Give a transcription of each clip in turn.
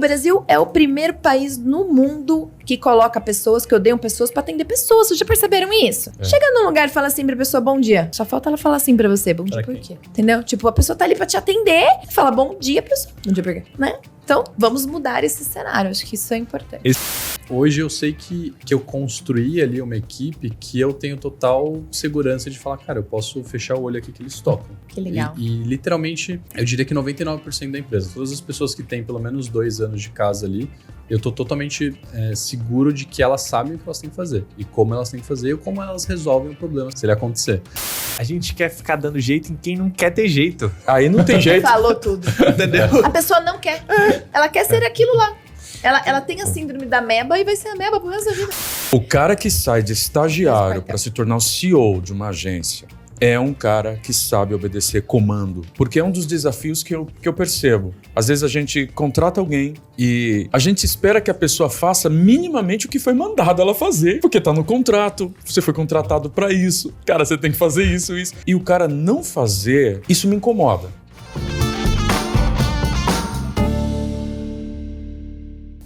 Brasil é o primeiro país no mundo que coloca pessoas, que odeiam pessoas, pra atender pessoas. Vocês já perceberam isso? Chega num lugar e fala assim pra pessoa, bom dia. Só falta ela falar assim pra você, bom dia por quê? Entendeu? Tipo, a pessoa tá ali pra te atender e fala bom dia pra pessoa. Bom dia por quê? Né? Então, vamos mudar esse cenário. Acho que isso é importante. Hoje eu sei que eu construí ali uma equipe que eu tenho total segurança de falar, cara, eu posso fechar o olho aqui que eles tocam. Que legal. E literalmente, eu diria que 99% da empresa, todas as pessoas que têm pelo menos 2 anos de casa ali, eu tô totalmente seguro de que elas sabem o que elas têm que fazer. E como elas têm que fazer e como elas resolvem o problema se ele acontecer. A gente quer ficar dando jeito em quem não quer ter jeito. Aí não tem jeito. Falou tudo. Entendeu? A pessoa não quer. Ela quer ser aquilo lá. Ela tem a síndrome da ameba e vai ser ameba pro resto da vida. O cara que sai de estagiário para se tornar o CEO de uma agência é um cara que sabe obedecer comando. Porque é um dos desafios que eu percebo. Às vezes a gente contrata alguém e a gente espera que a pessoa faça minimamente o que foi mandado ela fazer. Porque tá no contrato, você foi contratado para isso. Cara, você tem que fazer isso. E o cara não fazer, isso me incomoda.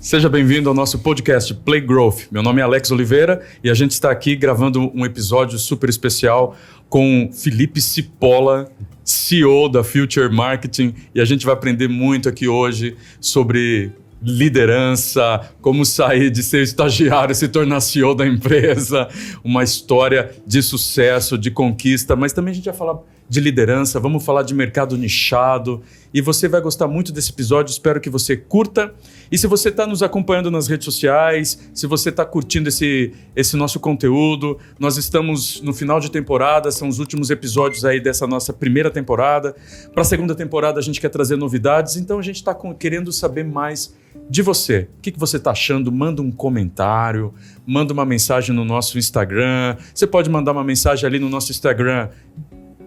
Seja bem-vindo ao nosso podcast Play Growth. Meu nome é Alex Oliveira e a gente está aqui gravando um episódio super especial com Felipe Cipolla, CEO da Future Marketing, e a gente vai aprender muito aqui hoje sobre liderança, como sair de ser estagiário e se tornar CEO da empresa, uma história de sucesso, de conquista, mas também a gente vai falar de liderança, vamos falar de mercado nichado, e você vai gostar muito desse episódio, espero que você curta. E se você está nos acompanhando nas redes sociais, se você está curtindo esse nosso conteúdo, nós estamos no final de temporada, são os últimos episódios aí dessa nossa primeira temporada. Para a segunda temporada a gente quer trazer novidades, então a gente está querendo saber mais de você. O que você está achando? Manda um comentário, manda uma mensagem no nosso Instagram. Você pode mandar uma mensagem ali no nosso Instagram,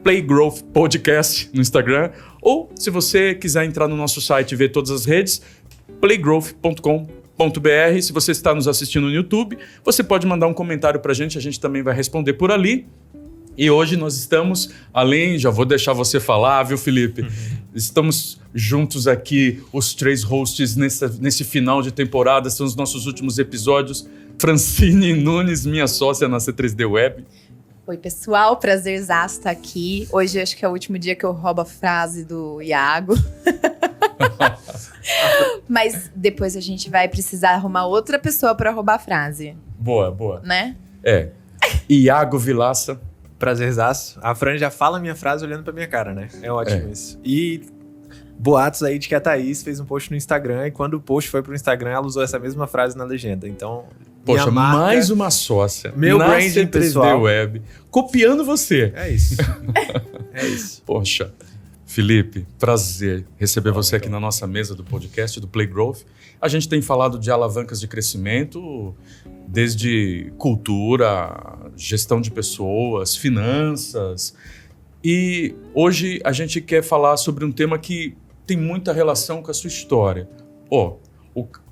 Play Growth Podcast no Instagram, ou se você quiser entrar no nosso site e ver todas as redes, playgrowth.com.br. Se você está nos assistindo no YouTube, você pode mandar um comentário para a gente também vai responder por ali. E hoje nós estamos, já vou deixar você falar, viu, Felipe? Estamos juntos aqui, os 3 hosts nesse final de temporada, são os nossos últimos episódios. Francine Nunes, minha sócia na C3D Web. Oi, pessoal, prazerzaço estar aqui. Hoje acho que é o último dia que eu roubo a frase do Iago. Mas depois a gente vai precisar arrumar outra pessoa para roubar a frase. Boa. Né? Iago Vilaça. Prazerzaço. A Fran já fala a minha frase olhando pra minha cara, né? É ótimo isso. E boatos aí de que a Thaís fez um post no Instagram e quando o post foi pro Instagram, ela usou essa mesma frase na legenda. Então, poxa, marca, mais uma sócia. Meu na branding C3D pessoal. Web. Copiando você. É isso. É isso. Poxa. Felipe, prazer receber você aqui na nossa mesa do podcast do Play Growth. A gente tem falado de alavancas de crescimento, desde cultura, gestão de pessoas, finanças. E hoje a gente quer falar sobre um tema que tem muita relação com a sua história.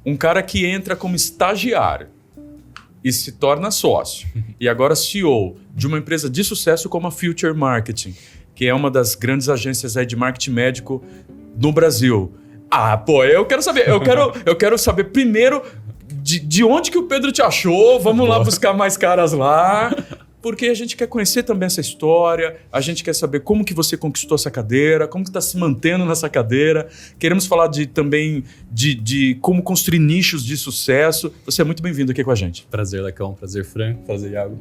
Um cara que entra como estagiário e se torna sócio, e agora CEO de uma empresa de sucesso como a Future Marketing, que é uma das grandes agências aí de marketing médico no Brasil. Eu quero saber. Eu quero saber primeiro de onde que o Pedro te achou. Vamos lá buscar mais caras lá. Porque a gente quer conhecer também essa história, a gente quer saber como que você conquistou essa cadeira, como que está se mantendo nessa cadeira. Queremos falar também de como construir nichos de sucesso. Você é muito bem-vindo aqui com a gente. Prazer, Lecão. Prazer, Fran. Prazer, Iago.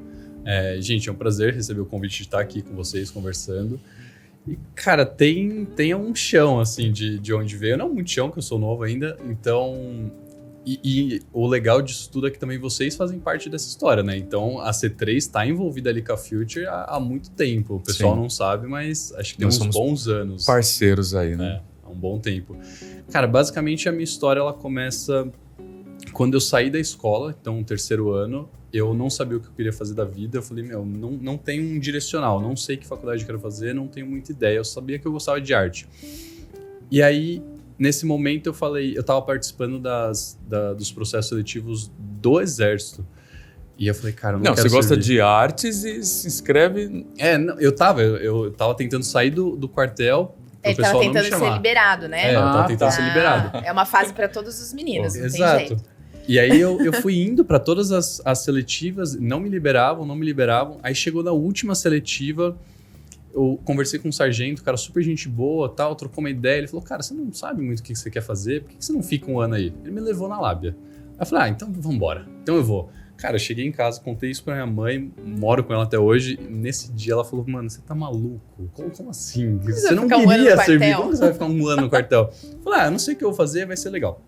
Gente, é um prazer receber o convite de estar aqui com vocês, conversando. E, cara, tem um chão, assim, de onde veio. Não muito chão, que eu sou novo ainda. Então, e o legal disso tudo é que também vocês fazem parte dessa história, né? Então, a C3 está envolvida ali com a Future há muito tempo. O pessoal não sabe, mas acho que tem uns bons anos. Parceiros aí, né? Há um bom tempo. Cara, basicamente a minha história, ela começa quando eu saí da escola, então, no 3º ano. Eu não sabia o que eu queria fazer da vida. Eu falei, não tenho um direcional. Não sei que faculdade eu quero fazer, não tenho muita ideia. Eu sabia que eu gostava de arte. E aí, nesse momento, eu tava participando dos processos seletivos do Exército. E eu falei, cara, eu não quero você gosta servir. de artes e se inscreve... Eu tava tentando sair do quartel, pro Ele tava pessoal não me tentando ser chamar. liberado, né? É, eu tava tentando ser liberado. É uma fase pra todos os meninos, não tem Exato. jeito. E aí eu fui indo para todas as seletivas, não me liberavam. Aí chegou na última seletiva, eu conversei com um sargento, cara super gente boa, tal, trocou uma ideia. Ele falou, cara, você não sabe muito o que você quer fazer, por que você não fica um ano aí? Ele me levou na lábia. Aí eu falei, então vambora, então eu vou. Cara, eu cheguei em casa, contei isso pra minha mãe, moro com ela até hoje. Nesse dia ela falou, mano, você tá maluco? Como assim? Você não queria servir, como você vai ficar um ano no quartel? Eu falei, eu não sei o que eu vou fazer, vai ser legal.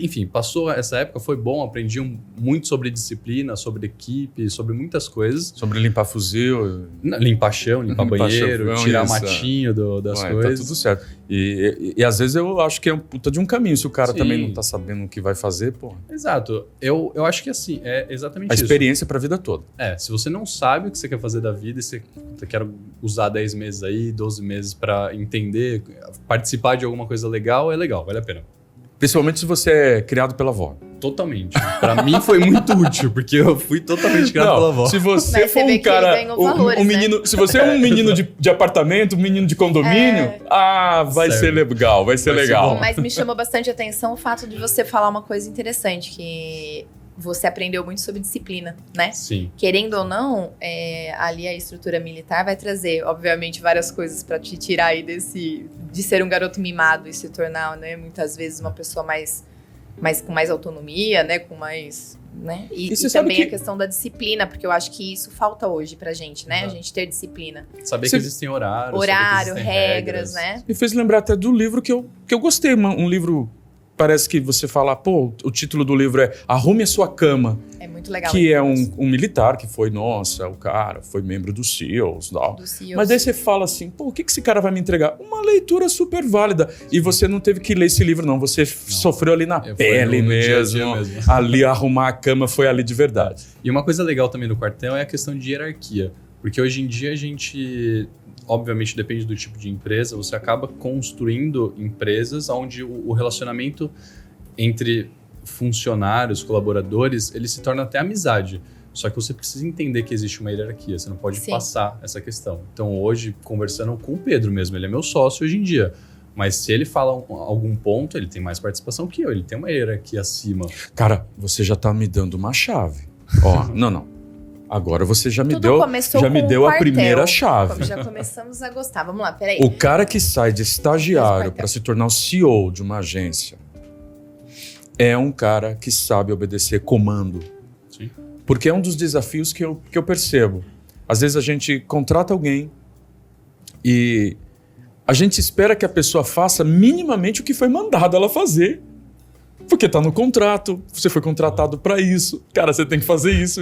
Enfim, passou essa época, foi bom, aprendi muito sobre disciplina, sobre equipe, sobre muitas coisas. Sobre limpar fuzil. Limpar chão, limpar banheiro, chão, tirar isso, matinho das Ué, coisas. Tá tudo certo. E às vezes eu acho que é um puta de um caminho, se o cara Sim. também não tá sabendo o que vai fazer, pô. Exato. Eu acho que assim, é exatamente A isso. experiência pra vida toda. Se você não sabe o que você quer fazer da vida e você quer usar 10 meses aí, 12 meses pra entender, participar de alguma coisa legal, é legal, vale a pena. Principalmente se você é criado pela avó. Totalmente. Pra mim foi muito útil, porque eu fui totalmente criado pela avó. Se você Mas for você vê um que cara, ele ganhou valores, um menino, se você é um menino de apartamento, um menino de condomínio, vai Certo. ser legal, vai ser Vai ser legal. bom. Mas me chamou bastante a atenção o fato de você falar uma coisa interessante, que você aprendeu muito sobre disciplina, né? Sim. Querendo ou não, ali a estrutura militar vai trazer, obviamente, várias coisas pra te tirar aí de ser um garoto mimado e se tornar, né, muitas vezes uma pessoa com mais autonomia, né, com mais, né? E você sabe também que- a questão da disciplina, porque eu acho que isso falta hoje pra gente, né? A gente ter disciplina. Saber Você- que existem horários. Horário, saber que existem regras, né? Me fez lembrar até do livro que eu gostei, um livro, parece que você fala, pô, o título do livro é Arrume a Sua Cama, É muito legal. que é um militar que foi, o cara foi membro do SEALs, tal. Do CEOs. Mas daí você fala assim, pô, o que esse cara vai me entregar? Uma leitura super válida. E você não teve que ler esse livro, não. Você sofreu ali na Foi pele no dia a mesmo. dia mesmo. Ali arrumar a cama foi ali de verdade. E uma coisa legal também do quartel é a questão de hierarquia. Porque hoje em dia a gente, obviamente depende do tipo de empresa, você acaba construindo empresas onde o relacionamento entre funcionários, colaboradores, ele se torna até amizade. Só que você precisa entender que existe uma hierarquia, você não pode Sim. passar essa questão. Então hoje, conversando com o Pedro mesmo, ele é meu sócio hoje em dia. Mas se ele fala algum ponto, ele tem mais participação que eu, ele tem uma hierarquia acima. Cara, você já tá me dando uma chave. Ó, não. Agora você já me Tudo deu, começou já me com deu um a quartel. primeira chave. Já começamos a gostar. Vamos lá, peraí. O cara que sai de estagiário Quartel. para se tornar o CEO de uma agência é um cara que sabe obedecer comando. Sim. Porque é um dos desafios que eu percebo. Às vezes a gente contrata alguém e a gente espera que a pessoa faça minimamente o que foi mandado ela fazer. Porque tá no contrato, você foi contratado para isso. Cara, você tem que fazer isso.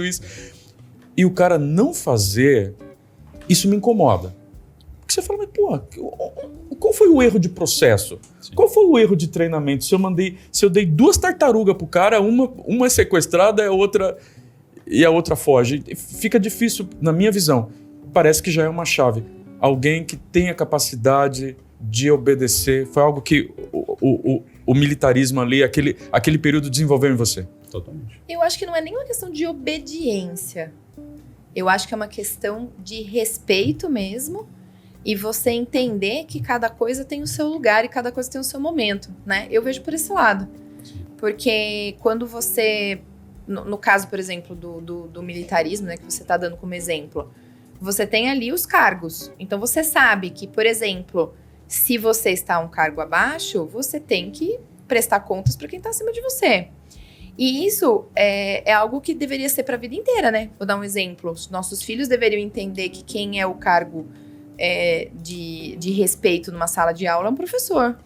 E o cara não fazer, isso me incomoda. Porque você fala, mas pô, qual foi o erro de processo? Sim. Qual foi o erro de treinamento? Se eu dei 2 tartarugas pro cara, uma é sequestrada e a outra foge. Fica difícil, na minha visão. Parece que já é uma chave. Alguém que tenha capacidade de obedecer. Foi algo que o militarismo ali, aquele período desenvolveu em você. Totalmente. Eu acho que não é nem uma questão de obediência. Eu acho que é uma questão de respeito mesmo. E você entender que cada coisa tem o seu lugar e cada coisa tem o seu momento, né? Eu vejo por esse lado. Porque quando você... No caso, por exemplo, do militarismo, né? Que você está dando como exemplo. Você tem ali os cargos. Então, você sabe que, por exemplo, se você está um cargo abaixo, você tem que prestar contas para quem está acima de você. E isso é algo que deveria ser para a vida inteira, né? Vou dar um exemplo. Os nossos filhos deveriam entender que quem é o cargo de respeito numa sala de aula é um professor.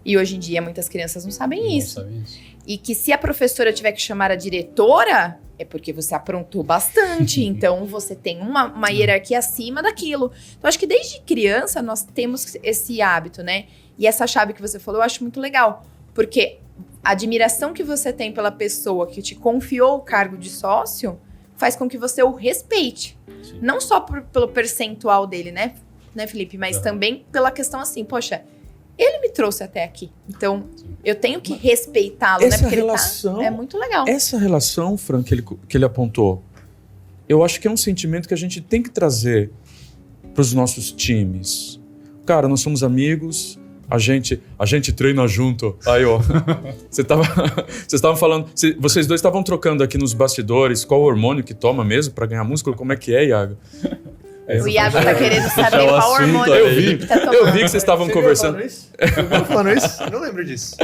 E hoje em dia muitas crianças não sabem isso. Não sabe isso. E que se a professora tiver que chamar a diretora, é porque você aprontou bastante. Então você tem uma hierarquia acima daquilo. Então acho que desde criança nós temos esse hábito, né? E essa chave que você falou eu acho muito legal. Porque a admiração que você tem pela pessoa que te confiou o cargo de sócio faz com que você o respeite. Sim. Não só pelo percentual dele, né, Felipe? Mas também pela questão assim, poxa, ele me trouxe até aqui. Então, eu tenho que respeitá-lo, né? Essa Porque relação- é muito legal. Essa relação, Fran, que ele apontou, eu acho que é um sentimento que a gente tem que trazer para os nossos times. cara, nós somos amigos, a gente treina junto. Aí, ó, vocês estavam falando, vocês dois estavam trocando aqui nos bastidores qual hormônio que toma mesmo para ganhar músculo, como é que é, Iago? O Iago tá querendo saber o qual assunto hormônio aí. que tá tomando. Eu vi que vocês estavam conversando. Eu falando isso? Eu não lembro disso.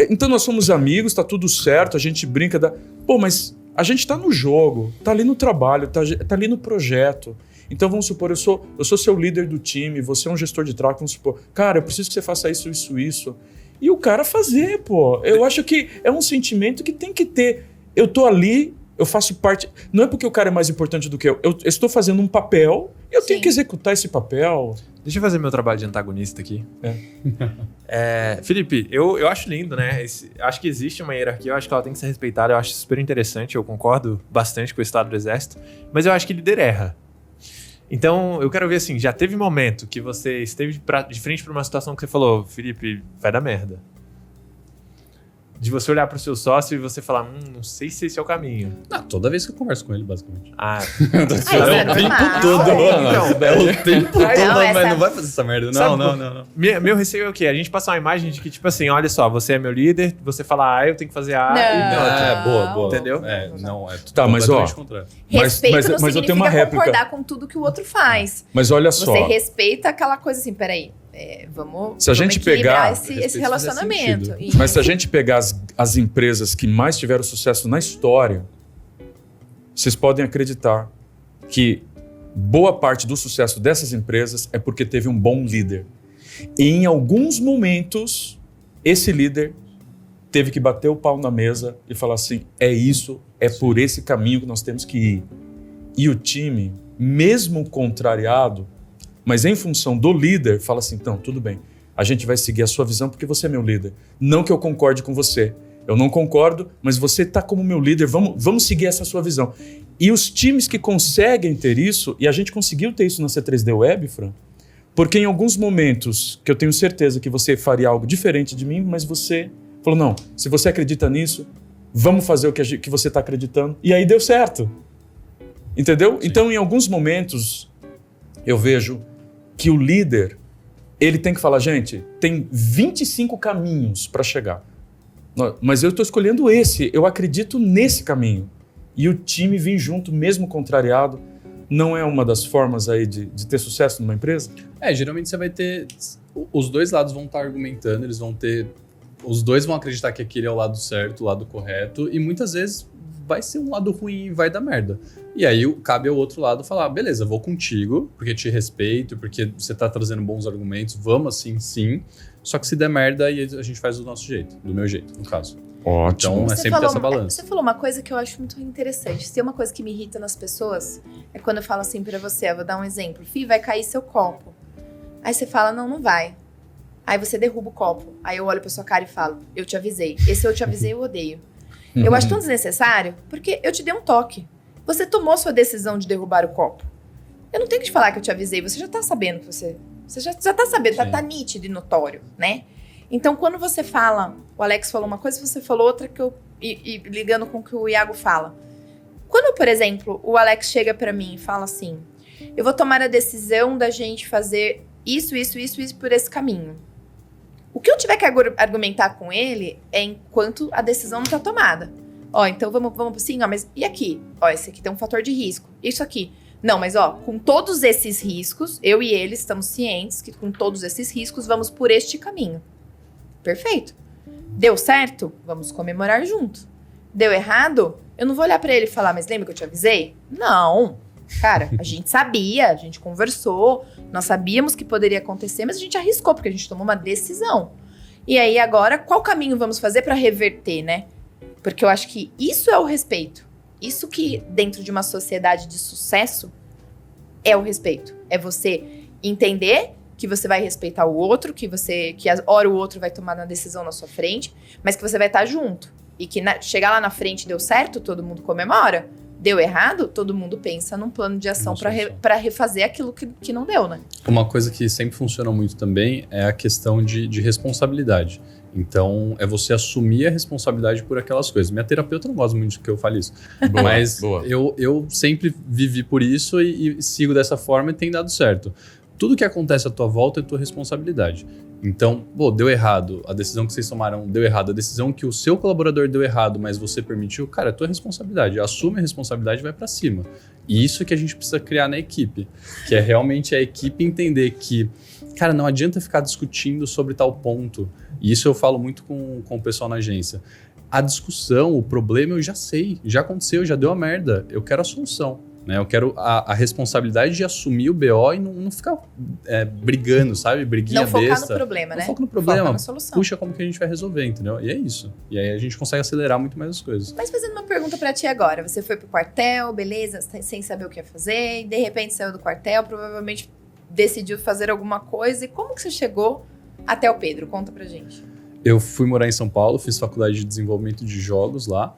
Então nós somos amigos, tá tudo certo, a gente brinca Pô, mas a gente tá no jogo, tá ali no trabalho, tá ali no projeto. Então vamos supor, eu sou seu líder do time, você é um gestor de tráfego, vamos supor, cara, eu preciso que você faça isso, isso, isso. E o cara fazer, pô. Eu acho que é um sentimento que tem que ter. Eu tô ali, eu faço parte. Não é porque o cara é mais importante do que eu. Eu estou fazendo um papel, eu tenho que executar esse papel. Deixa eu fazer meu trabalho de antagonista aqui. Felipe, eu acho lindo, né? Acho que existe uma hierarquia, eu acho que ela tem que ser respeitada, eu acho super interessante, eu concordo bastante com o estado do exército, mas eu acho que líder erra. Então, eu quero ver assim, já teve momento que você esteve de frente para uma situação que você falou, Felipe, vai dar merda. De você olhar pro seu sócio e você falar, não sei se esse é o caminho. Não, toda vez que eu converso com ele, basicamente. É o tempo todo. É o tempo todo, mas não vai fazer essa merda. Não. Meu receio é o quê? A gente passa uma imagem de que, tipo assim, olha só, você é meu líder, você fala A, eu tenho que fazer A. Boa. Entendeu? Tá, mas ó, contrário. Respeito não mas eu tenho uma réplica. concordar com tudo que o outro faz. Mas olha só. Você respeita aquela coisa assim, peraí, vamos se a gente pegar esse relacionamento. Mas se a gente pegar as empresas que mais tiveram sucesso na história, vocês podem acreditar que boa parte do sucesso dessas empresas é porque teve um bom líder. E em alguns momentos, esse líder teve que bater o pau na mesa e falar assim, é isso, é por esse caminho que nós temos que ir. E o time, mesmo contrariado, mas em função do líder, fala assim, então, tudo bem, a gente vai seguir a sua visão porque você é meu líder. Não que eu concorde com você. Eu não concordo, mas você está como meu líder, vamos seguir essa sua visão. E os times que conseguem ter isso, e a gente conseguiu ter isso na C3D Web, Fran, porque em alguns momentos que eu tenho certeza que você faria algo diferente de mim, mas você falou, não, se você acredita nisso, vamos fazer o que você está acreditando. E aí deu certo. Entendeu? Sim. Então, em alguns momentos, eu vejo que o líder, ele tem que falar, gente, tem 25 caminhos para chegar. Mas eu estou escolhendo esse, eu acredito nesse caminho. E o time vir junto, mesmo contrariado, não é uma das formas aí de ter sucesso numa empresa? Geralmente você vai ter... Os dois lados vão estar argumentando, eles vão ter... Os dois vão acreditar que aquele é o lado certo, o lado correto, e muitas vezes vai ser um lado ruim e vai dar merda. E aí cabe ao outro lado falar, beleza, vou contigo, porque te respeito, porque você tá trazendo bons argumentos, vamos assim, sim. Só que se der merda, aí a gente faz do nosso jeito, do meu jeito, no caso. Ótimo. Então sempre ter essa balança. Você falou uma coisa que eu acho muito interessante. Se tem uma coisa que me irrita nas pessoas, é quando eu falo assim pra você, eu vou dar um exemplo. Fih, vai cair seu copo. Aí você fala, não vai. Aí você derruba o copo. Aí eu olho pra sua cara e falo, eu te avisei. Esse eu te avisei, eu odeio. Eu acho tão desnecessário, porque eu te dei um toque. Você tomou sua decisão de derrubar o copo. Eu não tenho que te falar que eu te avisei, você já tá sabendo que você já tá sabendo, tá nítido e notório, né? Então, quando você fala, o Alex falou uma coisa, você falou outra, e ligando com o que o Iago fala. Quando, por exemplo, o Alex chega pra mim e fala assim, eu vou tomar a decisão da gente fazer isso por esse caminho. O que eu tiver que argumentar com ele é enquanto a decisão não tá tomada. Então vamos assim, mas e aqui? Esse aqui tem um fator de risco. Isso aqui. Não, mas com todos esses riscos, eu e ele estamos cientes que com todos esses riscos vamos por este caminho. Perfeito. Deu certo? Vamos comemorar junto. Deu errado? Eu não vou olhar pra ele e falar, mas lembra que eu te avisei? Não. Cara, a gente sabia, a gente conversou, nós sabíamos que poderia acontecer, mas a gente arriscou, porque a gente tomou uma decisão. E aí agora, qual caminho vamos fazer pra reverter, né? Porque eu acho que isso é o respeito. Isso que dentro de uma sociedade de sucesso é o respeito. É você entender que você vai respeitar o outro, que a hora o outro vai tomar uma decisão na sua frente, mas que você vai estar junto. E que chegar lá na frente deu certo, todo mundo comemora. Deu errado, todo mundo pensa num plano de ação para refazer aquilo que não deu, né? Uma coisa que sempre funciona muito também é a questão de responsabilidade. Então, é você assumir a responsabilidade por aquelas coisas. Minha terapeuta não gosta muito que eu fale isso. Mas eu sempre vivi por isso e sigo dessa forma e tem dado certo. tudo que acontece à tua volta é tua responsabilidade. Então, deu errado, a decisão que vocês tomaram deu errado, a decisão que o seu colaborador deu errado, mas você permitiu, cara, é tua responsabilidade. Assume a responsabilidade e vai pra cima. E isso que a gente precisa criar na equipe, que é realmente a equipe entender que, cara, não adianta ficar discutindo sobre tal ponto. E isso eu falo muito com o pessoal na agência. A discussão, o problema eu já sei, já aconteceu, já deu a merda. Eu quero a solução. Né? Eu quero a responsabilidade de assumir o BO e não ficar brigando, sabe? Briguinha besta. Não focar no problema, né? Não foca no problema. Foca na solução. Puxa como que a gente vai resolver, entendeu? E é isso. E aí a gente consegue acelerar muito mais as coisas. Mas fazendo uma pergunta pra ti agora. Você foi pro quartel, beleza, sem saber o que ia fazer. E de repente saiu do quartel, provavelmente decidiu fazer alguma coisa. E como que você chegou até o Pedro? Conta pra gente. Eu fui morar em São Paulo, fiz faculdade de desenvolvimento de jogos lá.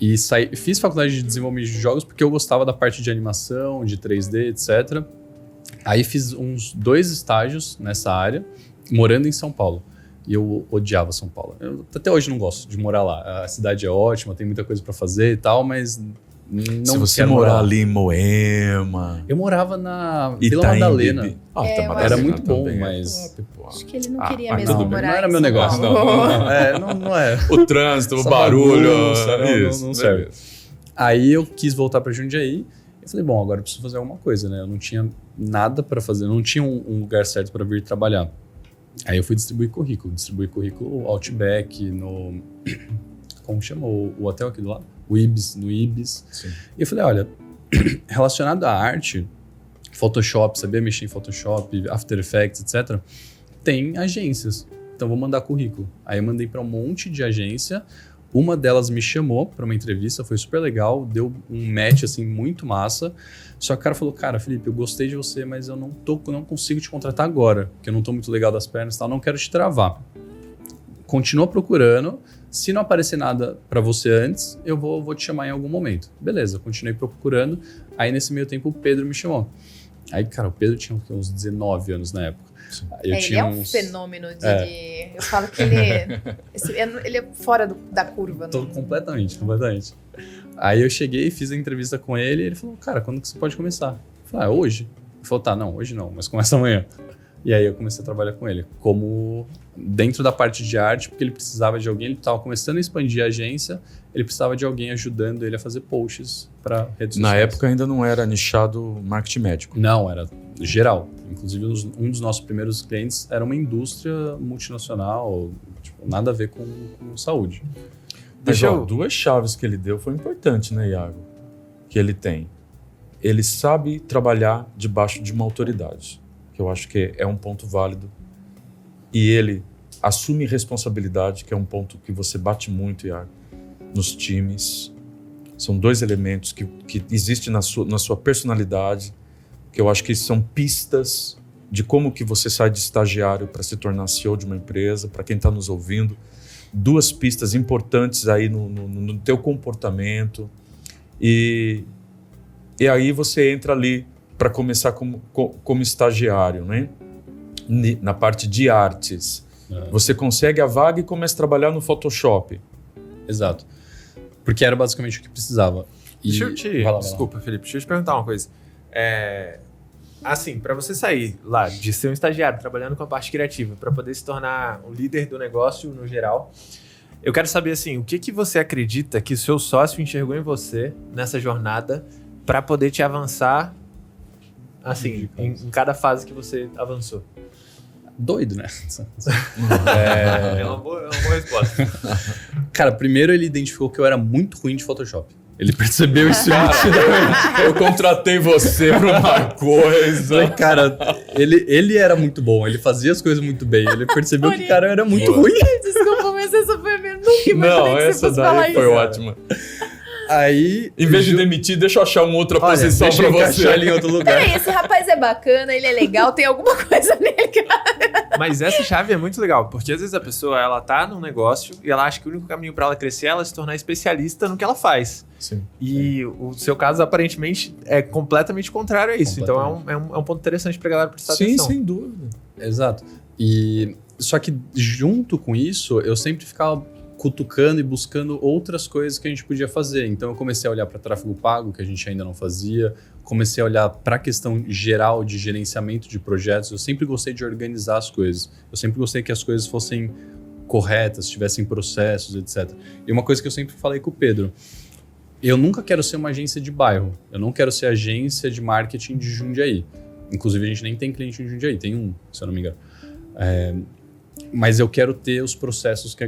E fiz faculdade de desenvolvimento de jogos porque eu gostava da parte de animação, de 3D, etc. Aí fiz uns 2 estágios nessa área, morando em São Paulo. E eu odiava São Paulo. Eu até hoje não gosto de morar lá. A cidade é ótima, tem muita coisa pra fazer e tal, mas não Se você quero morar ali em Moema... Eu morava na Itaim, Vila Madalena. Bibi. Era muito bom, também mas... Acho que ele não queria mesmo não, morar não era em meu São negócio, Paulo. não é. O trânsito, o Só barulho... bagunça, não serve. Aí eu quis voltar pra Jundiaí. Eu falei, bom, agora eu preciso fazer alguma coisa, né? Eu não tinha nada pra fazer, não tinha um lugar certo pra vir trabalhar. Aí eu fui distribuir currículo Outback, no... Como chama o hotel aqui do lado? No Ibis. Sim. E eu falei, olha, relacionado à arte, Photoshop, sabia mexer em Photoshop, After Effects, etc., tem agências. Então vou mandar currículo. Aí eu mandei pra um monte de agência. Uma delas me chamou para uma entrevista, foi super legal, deu um match assim muito massa. Só que o cara falou, cara, Felipe, eu gostei de você, mas eu não consigo te contratar agora, porque eu não tô muito legal das pernas e tal, não quero te travar. Continua procurando, se não aparecer nada para você antes, eu vou te chamar em algum momento. Beleza, continuei procurando, aí nesse meio tempo o Pedro me chamou. Aí, cara, o Pedro tinha uns 19 anos na época. Ele é um fenômeno de... Eu falo que ele é fora da curva. Completamente. Aí eu cheguei e fiz a entrevista com ele e ele falou, cara, quando que você pode começar? Eu falei, hoje. Ele falou, tá, não, hoje não, mas começa amanhã. E aí eu comecei a trabalhar com ele, como dentro da parte de arte, porque ele precisava de alguém, ele estava começando a expandir a agência, ele precisava de alguém ajudando ele a fazer posts para redes sociais. Na época ainda não era nichado marketing médico. Não, era geral. Inclusive, um dos nossos primeiros clientes era uma indústria multinacional, tipo, nada a ver com saúde. Mas, duas chaves que ele deu foi importante, né, Iago? Que ele tem. Ele sabe trabalhar debaixo de uma autoridade, que eu acho que é um ponto válido. E ele assume responsabilidade, que é um ponto que você bate muito, Iago, nos times. São 2 elementos que existem na sua personalidade, que eu acho que são pistas de como que você sai de estagiário para se tornar CEO de uma empresa, para quem está nos ouvindo. 2 pistas importantes aí no teu comportamento. E aí você entra ali para começar como estagiário, né? Na parte de artes. Você consegue a vaga e começa a trabalhar no Photoshop. Exato. Porque era basicamente o que precisava. Desculpa, Felipe, deixa eu te perguntar uma coisa. Assim, para você sair lá de ser um estagiário trabalhando com a parte criativa, para poder se tornar o líder do negócio no geral, eu quero saber assim, o que você acredita que o seu sócio enxergou em você nessa jornada para poder te avançar assim, em cada fase que você avançou? Doido, né? É uma boa resposta. Cara, primeiro ele identificou que eu era muito ruim de Photoshop. Ele percebeu isso. Eu contratei você pra uma coisa. Falei, cara, ele era muito bom, ele fazia as coisas muito bem. Ele percebeu que, cara, eu era muito ruim. Desculpa, mas essa foi a minha... Nunca imaginei Não, que você essa fosse falar daí foi isso. ótima. Aí, em vez de demitir, deixa eu achar uma outra posição deixa pra eu você. encaixar ele em outro lugar. Peraí, esse rapaz é bacana, ele é legal, tem alguma coisa nele que... Mas essa chave é muito legal, porque às vezes a pessoa, ela tá num negócio e ela acha que o único caminho pra ela crescer é ela se tornar especialista no que ela faz. Sim. E o seu caso, aparentemente, é completamente contrário a isso. Então é um ponto interessante pra galera prestar atenção. Sim, sem dúvida. Exato. Só que junto com isso, eu sempre ficava cutucando e buscando outras coisas que a gente podia fazer. Então eu comecei a olhar para tráfego pago, que a gente ainda não fazia, comecei a olhar para a questão geral de gerenciamento de projetos. Eu sempre gostei de organizar as coisas, eu sempre gostei que as coisas fossem corretas, tivessem processos, etc. E uma coisa que eu sempre falei com o Pedro, eu nunca quero ser uma agência de bairro, eu não quero ser agência de marketing de Jundiaí. Inclusive a gente nem tem cliente em Jundiaí, tem um, se eu não me engano. Mas eu quero ter os processos que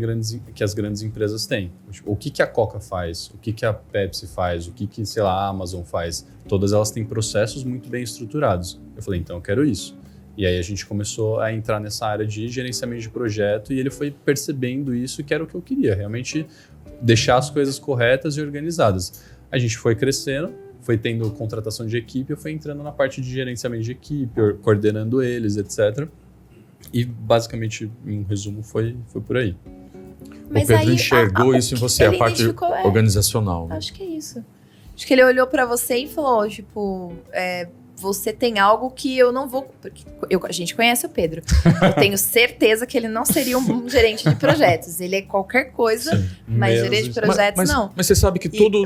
as grandes empresas têm. O que a Coca faz, o que a Pepsi faz, o que sei lá, a Amazon faz. Todas elas têm processos muito bem estruturados. Eu falei, então eu quero isso. E aí a gente começou a entrar nessa área de gerenciamento de projeto e ele foi percebendo isso, que era o que eu queria, realmente deixar as coisas corretas e organizadas. A gente foi crescendo, foi tendo contratação de equipe, eu fui entrando na parte de gerenciamento de equipe, coordenando eles, etc. E basicamente, em um resumo, foi por aí. Mas o Pedro aí, enxergou isso em você, a parte organizacional. Né? Acho que é isso. Acho que ele olhou pra você e falou, tipo, você tem algo que eu não vou... Porque a gente conhece o Pedro. Eu tenho certeza que ele não seria um gerente de projetos. Ele é qualquer coisa, sim, mas gerente de projetos não. Mas você sabe que todo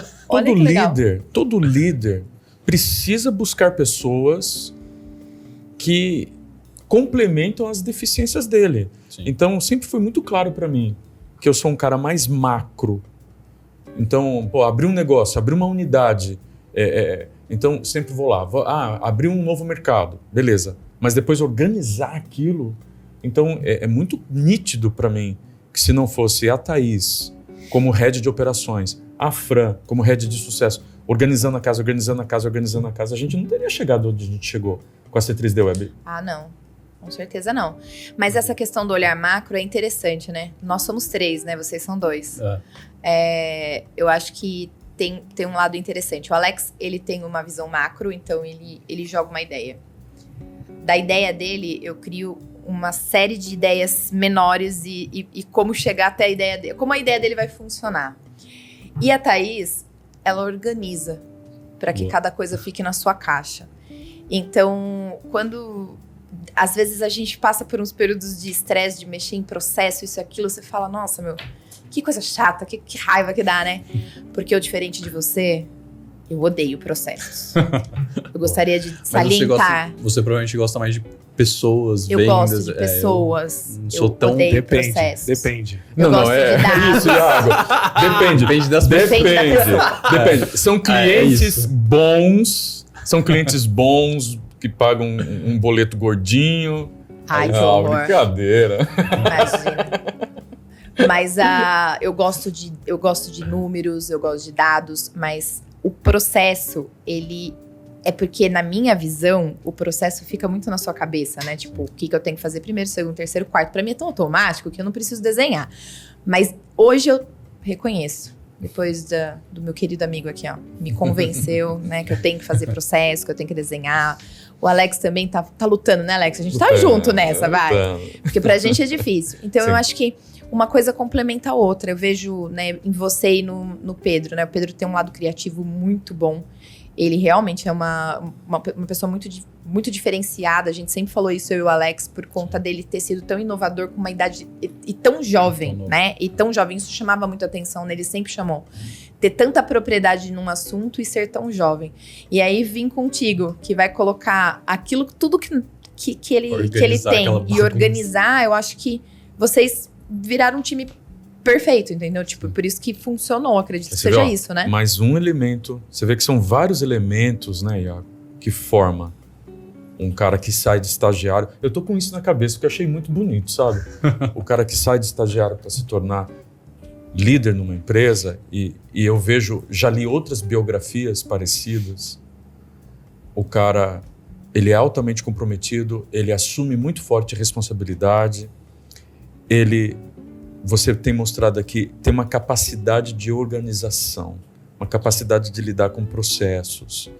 líder precisa buscar pessoas que complementam as deficiências dele. Sim. Então, sempre foi muito claro para mim que eu sou um cara mais macro. Então, abrir um negócio, abrir uma unidade... Então, sempre vou lá. Abrir um novo mercado. Beleza. Mas depois organizar aquilo... Então, é muito nítido para mim que se não fosse a Thaís como head de operações, a Fran como head de sucesso, organizando a casa, a gente não teria chegado onde a gente chegou com a C3D Web. Ah, não. Com certeza não. Mas essa questão do olhar macro é interessante, né? Nós somos 3, né? Vocês são 2. Eu acho que tem um lado interessante. O Alex, ele tem uma visão macro, então ele joga uma ideia. Da ideia dele, eu crio uma série de ideias menores e como chegar até a ideia dele, como a ideia dele vai funcionar. E a Thaís, ela organiza para que cada coisa fique na sua caixa. Então, às vezes a gente passa por uns períodos de estresse, de mexer em processo, isso e aquilo, você fala, nossa, que coisa chata, que raiva que dá, né? Porque eu, diferente de você, eu odeio processos. Eu gostaria de salientar. Você provavelmente gosta mais de pessoas, eu vendas. Gosto de pessoas. Eu não sou tão... odeio processos. Depende. Eu gosto de dados. Isso, Iago. Depende das pessoas. Depende. São clientes bons, que pagam um boleto gordinho. Ai, que horror. Brincadeira. Imagina. Mas eu gosto de números, eu gosto de dados, mas o processo, ele... É porque, na minha visão, o processo fica muito na sua cabeça, né? Tipo, o que eu tenho que fazer primeiro, segundo, terceiro, quarto. Pra mim é tão automático que eu não preciso desenhar. Mas hoje eu reconheço. Depois do meu querido amigo aqui, ó, me convenceu, né? Que eu tenho que fazer processo, que eu tenho que desenhar. O Alex também tá lutando, né, Alex? A gente tá junto nessa, vai. Porque pra gente é difícil. Então, sim, eu acho que uma coisa complementa a outra. Eu vejo, né, em você e no Pedro, né? O Pedro tem um lado criativo muito bom. Ele realmente é uma pessoa muito diferenciada. A gente sempre falou isso, eu e o Alex, por conta dele ter sido tão inovador com uma idade e tão jovem, né? E tão jovem, isso chamava muito atenção nele, sempre chamou. Ter tanta propriedade num assunto e ser tão jovem. E aí vim contigo, que vai colocar aquilo, tudo que ele tem e organizar. Eu acho que vocês viraram um time perfeito, entendeu? Tipo, por isso que funcionou, acredito que seja isso, né? Mais um elemento, você vê que são vários elementos, né, Iago, que forma um cara que sai de estagiário. Eu tô com isso na cabeça, porque eu achei muito bonito, sabe? O cara que sai de estagiário para se tornar líder numa empresa, e eu já li outras biografias parecidas. O cara, ele é altamente comprometido, ele assume muito forte responsabilidade, você tem mostrado aqui, tem uma capacidade de organização, uma capacidade de lidar com processos.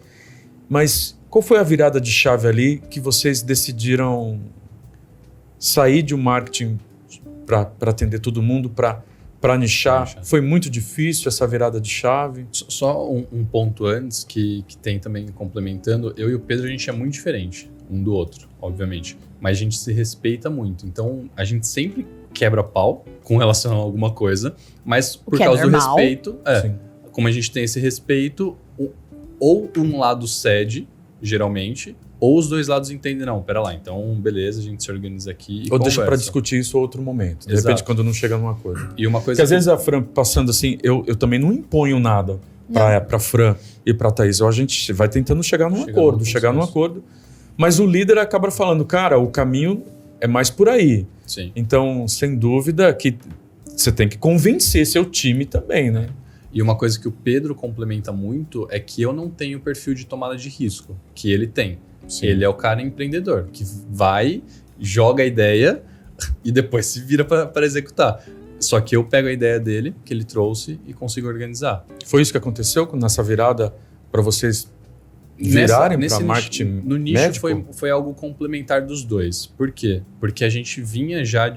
Mas qual foi a virada de chave ali que vocês decidiram sair de um marketing para atender todo mundo, para nichar? Foi muito difícil essa virada de chave? Só um ponto antes que tem também complementando. Eu e o Pedro, a gente é muito diferente um do outro, obviamente. Mas a gente se respeita muito. Então, a gente sempre quebra-pau com relação a alguma coisa, mas por que é causa do normal. respeito, Sim. como a gente tem esse respeito, ou um lado cede, geralmente, ou os dois lados entendem, não, pera lá, então beleza, a gente se organiza aqui e Ou deixa conversa. pra discutir isso outro momento. De Exato. repente, quando não chega num acordo. E uma coisa Porque às vezes a Fran, passando assim, eu também não imponho nada pra Fran e pra Thaís. A gente vai tentando chegar num acordo. Mas o líder acaba falando, cara, o caminho é mais por aí. Sim. Então, sem dúvida que você tem que convencer seu time também, né? E uma coisa que o Pedro complementa muito é que eu não tenho o perfil de tomada de risco que ele tem. Sim. Ele é o cara empreendedor, que vai, joga a ideia e depois se vira para executar. Só que eu pego a ideia dele, que ele trouxe, e consigo organizar. Foi isso que aconteceu nessa virada para vocês virarem para marketing No nicho médico? foi algo complementar dos dois. Por quê? Porque a gente vinha já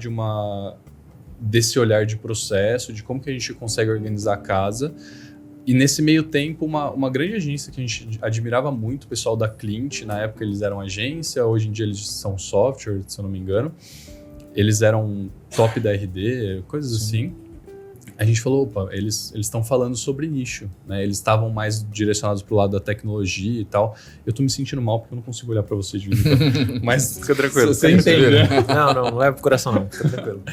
desse olhar de processo, de como que a gente consegue organizar a casa. E nesse meio tempo, uma grande agência que a gente admirava muito, o pessoal da Clint, na época eles eram agência, hoje em dia eles são software, se eu não me engano. Eles eram top da RD, coisas assim. A gente falou, opa, eles estão falando sobre nicho, né? Eles estavam mais direcionados pro lado da tecnologia e tal. Eu tô me sentindo mal porque eu não consigo olhar para vocês de vez em quando. Mas Fica tranquilo. você entende, né? Não leva pro coração não, fica tranquilo.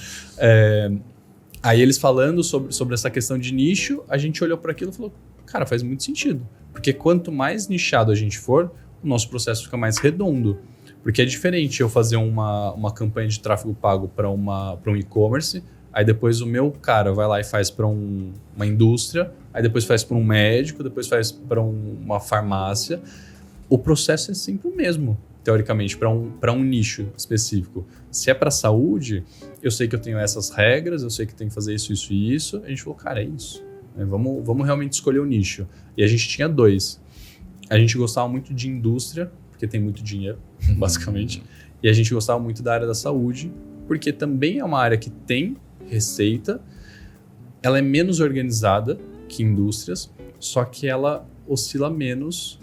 Aí eles falando sobre essa questão de nicho, a gente olhou para aquilo e falou, cara, faz muito sentido. Porque quanto mais nichado a gente for, o nosso processo fica mais redondo. Porque é diferente eu fazer uma campanha de tráfego pago para um e-commerce, aí depois o meu cara vai lá e faz para uma indústria, aí depois faz para um médico, depois faz para uma farmácia. O processo é sempre o mesmo, teoricamente, para um nicho específico. Se é para saúde, eu sei que eu tenho essas regras, eu sei que tem que fazer isso, isso e isso. A gente falou, cara, é isso. Vamos realmente escolher o nicho. E a gente tinha 2. A gente gostava muito de indústria, porque tem muito dinheiro, basicamente. E a gente gostava muito da área da saúde, porque também é uma área que tem receita, ela é menos organizada que indústrias, só que ela oscila menos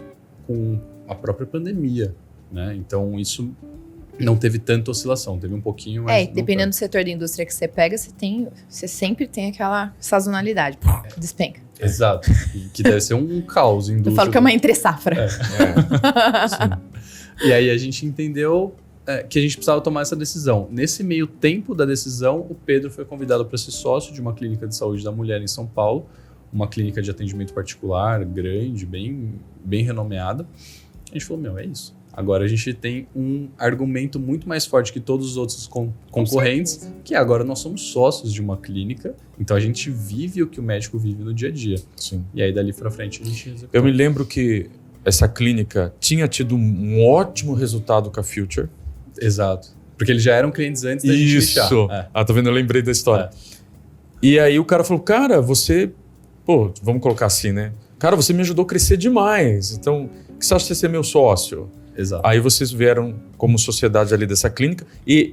com a própria pandemia, né? Então isso não teve tanta oscilação, teve um pouquinho, mas Dependendo do setor da indústria que você pega, você sempre tem aquela sazonalidade, despenca. Exato, que deve ser um caos. Eu falo que é uma entre-safra. E aí a gente entendeu que a gente precisava tomar essa decisão. Nesse meio tempo da decisão, o Pedro foi convidado para ser sócio de uma clínica de saúde da mulher em São Paulo, uma clínica de atendimento particular, grande, bem renomeada. A gente falou, é isso. Agora a gente tem um argumento muito mais forte que todos os outros concorrentes, que agora nós somos sócios de uma clínica, então a gente vive o que o médico vive no dia a dia. Sim. E aí dali pra frente a gente executou. Eu me lembro que essa clínica tinha tido um ótimo resultado com a Future. Exato. Porque eles já eram clientes antes da gente fechar. Isso. Tá vendo? Eu lembrei da história. E aí o cara falou, cara, você... Pô, vamos colocar assim, né? Cara, você me ajudou a crescer demais. Então, o que você acha de ser meu sócio? Exato. Aí vocês vieram como sociedade ali dessa clínica e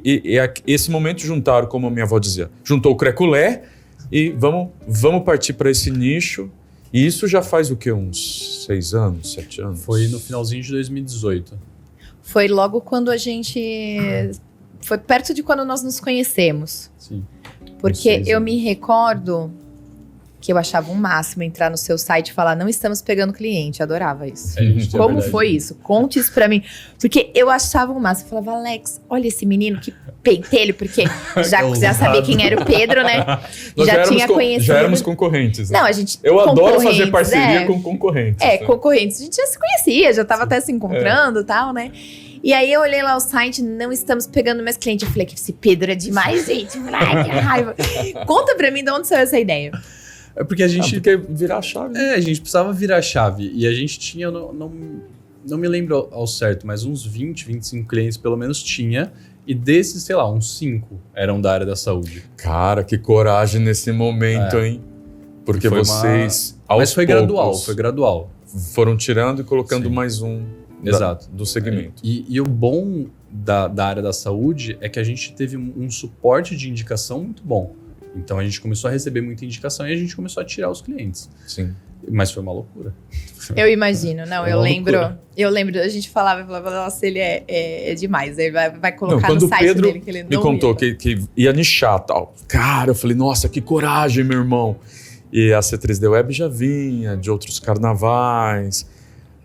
esse momento juntaram, como a minha avó dizia, juntou o creculé e vamos partir para esse nicho. E isso já faz o quê? Uns 6 anos, 7 anos? Foi no finalzinho de 2018. Foi logo quando a gente... Foi perto de quando nós nos conhecemos. Sim. Porque eu me recordo que eu achava um máximo entrar no seu site e falar, não estamos pegando cliente. Adorava isso. Como foi isso? Conte isso pra mim. Porque eu achava um máximo. Eu falava, Alex, olha esse menino, que pentelho. Porque já sabia quem era o Pedro, né? Já tinha conhecido. Já éramos concorrentes. Né? Não, a gente... Eu adoro fazer parceria com concorrentes. né? Concorrentes. A gente já se conhecia, já tava até se encontrando e tal, né? E aí eu olhei lá o site, não estamos pegando mais cliente. Eu falei que esse Pedro é demais, gente. Ai, que raiva. Conta pra mim de onde saiu essa ideia. É porque a gente... porque virar a chave. A gente precisava virar a chave. E a gente tinha, não me lembro ao certo, mas uns 20, 25 clientes pelo menos tinha. E desses, sei lá, uns 5 eram da área da saúde. Cara, que coragem nesse momento, hein? Porque vocês, Mas foi gradual. Foram tirando e colocando Sim. mais um Exato. do segmento. E o bom da área da saúde é que a gente teve um suporte de indicação muito bom. Então a gente começou a receber muita indicação e a gente começou a tirar os clientes. Sim. Mas foi uma loucura. Eu imagino, não, É eu uma lembro, loucura. a gente falava, nossa, ele é demais, ele vai colocar quando no o site Pedro dele que ele não me contou ia. que ia nichar tal. Cara, eu falei, nossa, que coragem, meu irmão. E a C3D Web já vinha de outros carnavais.